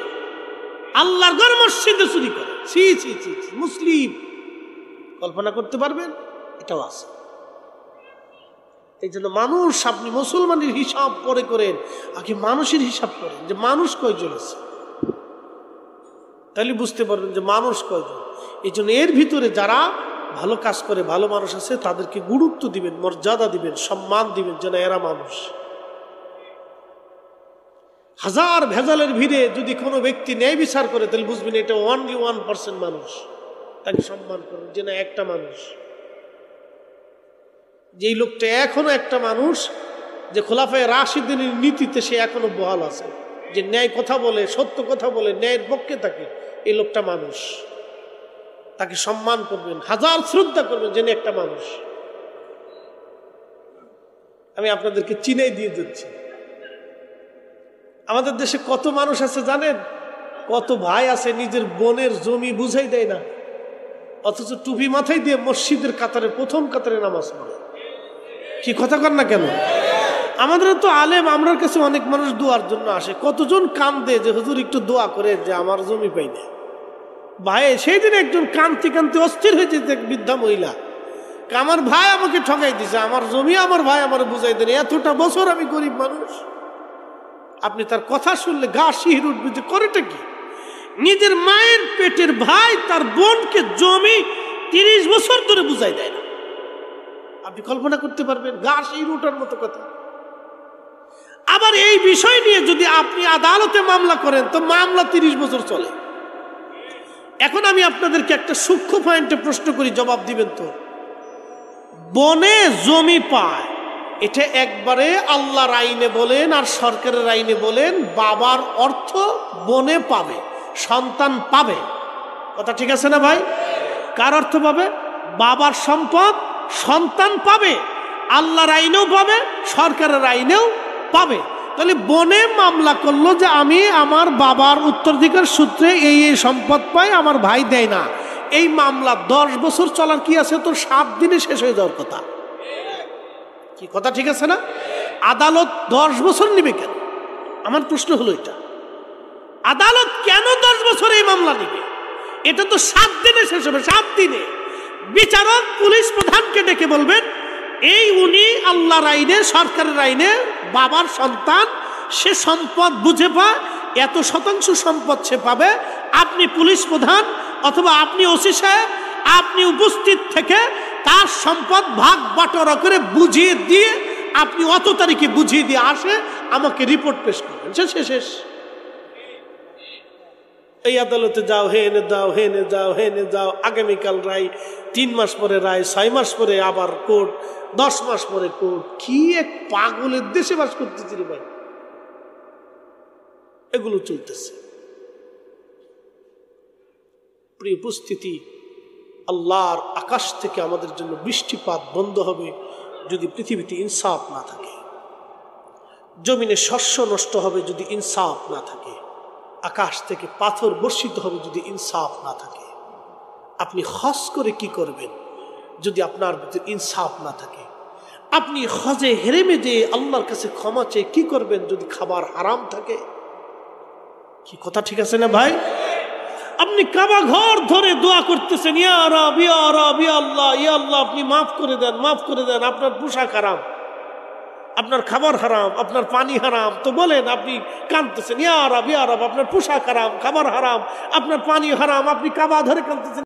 আল্লাহর ঘর মসজিদে চুরি করে। ছি ছি ছি, মুসলিম কল্পনা করতে পারবেন? এটাও আছে। এই জন্য মানুষ, আপনি মুসলমানের হিসাব পরে করেন, আগে মানুষের হিসাব করেন যে মানুষ কয়জন আছে, তাহলে বুঝতে পারবেন যে মানুষ কয়জন। এই জন্য এর ভিতরে যারা ভালো কাজ করে, ভালো মানুষ আছে, তাদেরকে গুরুত্ব দিবেন, মর্যাদা দিবেন, সম্মান দিবেন, যেন এরা মানুষ। হাজার ভেজালের ভিড়ে যদি কোনো ব্যক্তি ন্যায় বিচার করে তাহলে বুঝবেন এটা only 1% মানুষ, তাকে সম্মান করবেন যে না একটা মানুষ। যেই লোকটা এখনো একটা মানুষ, যে খোলাফায়ে রাশিদিনের নীতিতে সে এখনো বহাল আছে, যে ন্যায় কথা বলে, সত্য কথা বলে, ন্যায়ের পক্ষে থাকে, এই লোকটা মানুষ, তাকে সম্মান করবেন, হাজার শ্রদ্ধা করবেন, যেন একটা মানুষ। আমি আপনাদেরকে চিনাই দিয়ে যাচ্ছি, আমাদের দেশে কত মানুষ আছে জানেন? কত ভাই আছে নিজের বোনের জমি বুঝাই দেয় না, অথচ টুপি মাথায় দিয়ে মসজিদের কাতারে প্রথম কাতারে নামাজ পড়ে। কি কথা কর না কেন? আমাদের তো আলেম, আমরার কাছে অনেক মানুষ দোয়ার জন্য আসে, কতজন কান্দে যে হুজুর একটু দোয়া করে যে আমার জমি পাই না। ভাই সেই দিন একজন কানতে কানতে অস্থির হয়ে যেত, এক বৃদ্ধা মহিলা, আমার ভাই আমাকে ঠকাই দিছে, আমার জমি আমার ভাই আমার বুঝাই দেন, এতটা বছর আমি গরিব মানুষ। আপনি তার কথা শুনলে গা শিহরে উঠবে যে করেটা কি? নিজের মায়ের পেটের ভাই তার বোনকে জমি 30 বছর ধরে বুঝাই দেয় না। আপনি কল্পনা করতে পারবেন? গা শিহরে ওঠার মতো কথা। আবার এই বিষয় নিয়ে যদি আপনি আদালতে মামলা করেন তো মামলা 30 বছর চলে। এখন আমি আপনাদেরকে একটা সূক্ষ্ম পয়েন্টে প্রশ্ন করি, জবাব দিবেন তো। বনে জমি পায়, এটা একবারে আল্লাহর আইনে বলেন আর সরকারের আইনে বলেন, বাবার অর্থ বনে পাবে, সন্তান পাবে। কথা ঠিক আছে না ভাই? কার অর্থ পাবে? বাবার সম্পদ সন্তান পাবে, আল্লাহর আইনেও পাবে, সরকারের আইনেও পাবে। তাহলে বনে মামলা করলো যে আমি আমার বাবার উত্তরাধিকার সূত্রে এই এই সম্পদ পাই, আমার ভাই দেয় না, এই মামলা 10 বছর চলার কি আছে? তো 7 দিনে শেষ হয়ে যাওয়ার কথা। কি কথা ঠিক আছে না? আদালত 10 বছর নিবে কেন? আমার প্রশ্ন হলো এটা। আদালত কেন 10 বছর এই মামলা নিবে? এটা তো 7 দিনে শেষ হবে। 7 দিনে বিচারক পুলিশ প্রধানকে ডেকে বলবেন, এই উনি আল্লাহর আইনে, সরকারের আইনে বাবার সন্তান, সে সম্পদ বুঝে পায়, এত শতাংশ সম্পদ সে পাবে। আপনি পুলিশ প্রধান অথবা আপনি ওসি সাহেব, আপনি উপস্থিত থেকে তার সম্পদ ভাগ বাটোয়ারা করে বুঝিয়ে দিয়ে, আপনি অত তারিখে বুঝিয়ে দিয়ে আসে আমাকে রিপোর্ট পেশ করবেন। শেষ। এই আদালতে যাও, হেনে যাও, হেনে যাও, হেনে যাও, আগামীকাল রায়, 3 মাস পরে রায়, 6 মাস পরে আবার কোর্ট, 10 মাস পরে কোর্ট। কি এক পাগলের দেশে বাস করতেছি রে ভাই। এগুলো চলতেছে। প্রিয় উপস্থিতি, আল্লাহর আকাশ থেকে আমাদের জন্য বৃষ্টিপাত বন্ধ হবে যদি পৃথিবীতে ইনসাফ না থাকে। জমিনে শস্য নষ্ট হবে যদি ইনসাফ না থাকে। আকাশ থেকে পাথর বর্ষিত হবে যদি ইনসাফ না থাকে। আপনি হজ করে কি করবেন যদি আপনার ভিতরে ইনসাফ না থাকে? আপনি হজে হেরেমে যে আল্লাহর কাছে ক্ষমা চেয়ে কি করবেন যদি খাবার হারাম থাকে? কি কথা ঠিক আছে না ভাই? আপনি কাবা ঘর ধরে দোয়া করতেছেন, ইয়া রাব, ইয়া রাব, ইয়া আল্লাহ, ইয়া আল্লাহ, আপনি মাফ করে দেন, মাফ করে দেন। আপনার পোশাক হারাম, আপনার খাবার হারাম, আপনার পানি হারাম, তো বলেন আপনি কাঁদতেছেন, ইয়া রাব, ইয়া রাব, আপনার পোশাক হারাম, খাবার হারাম, আপনার পানি হারাম, আপনি কাবা ধরে কাঁদতেছেন।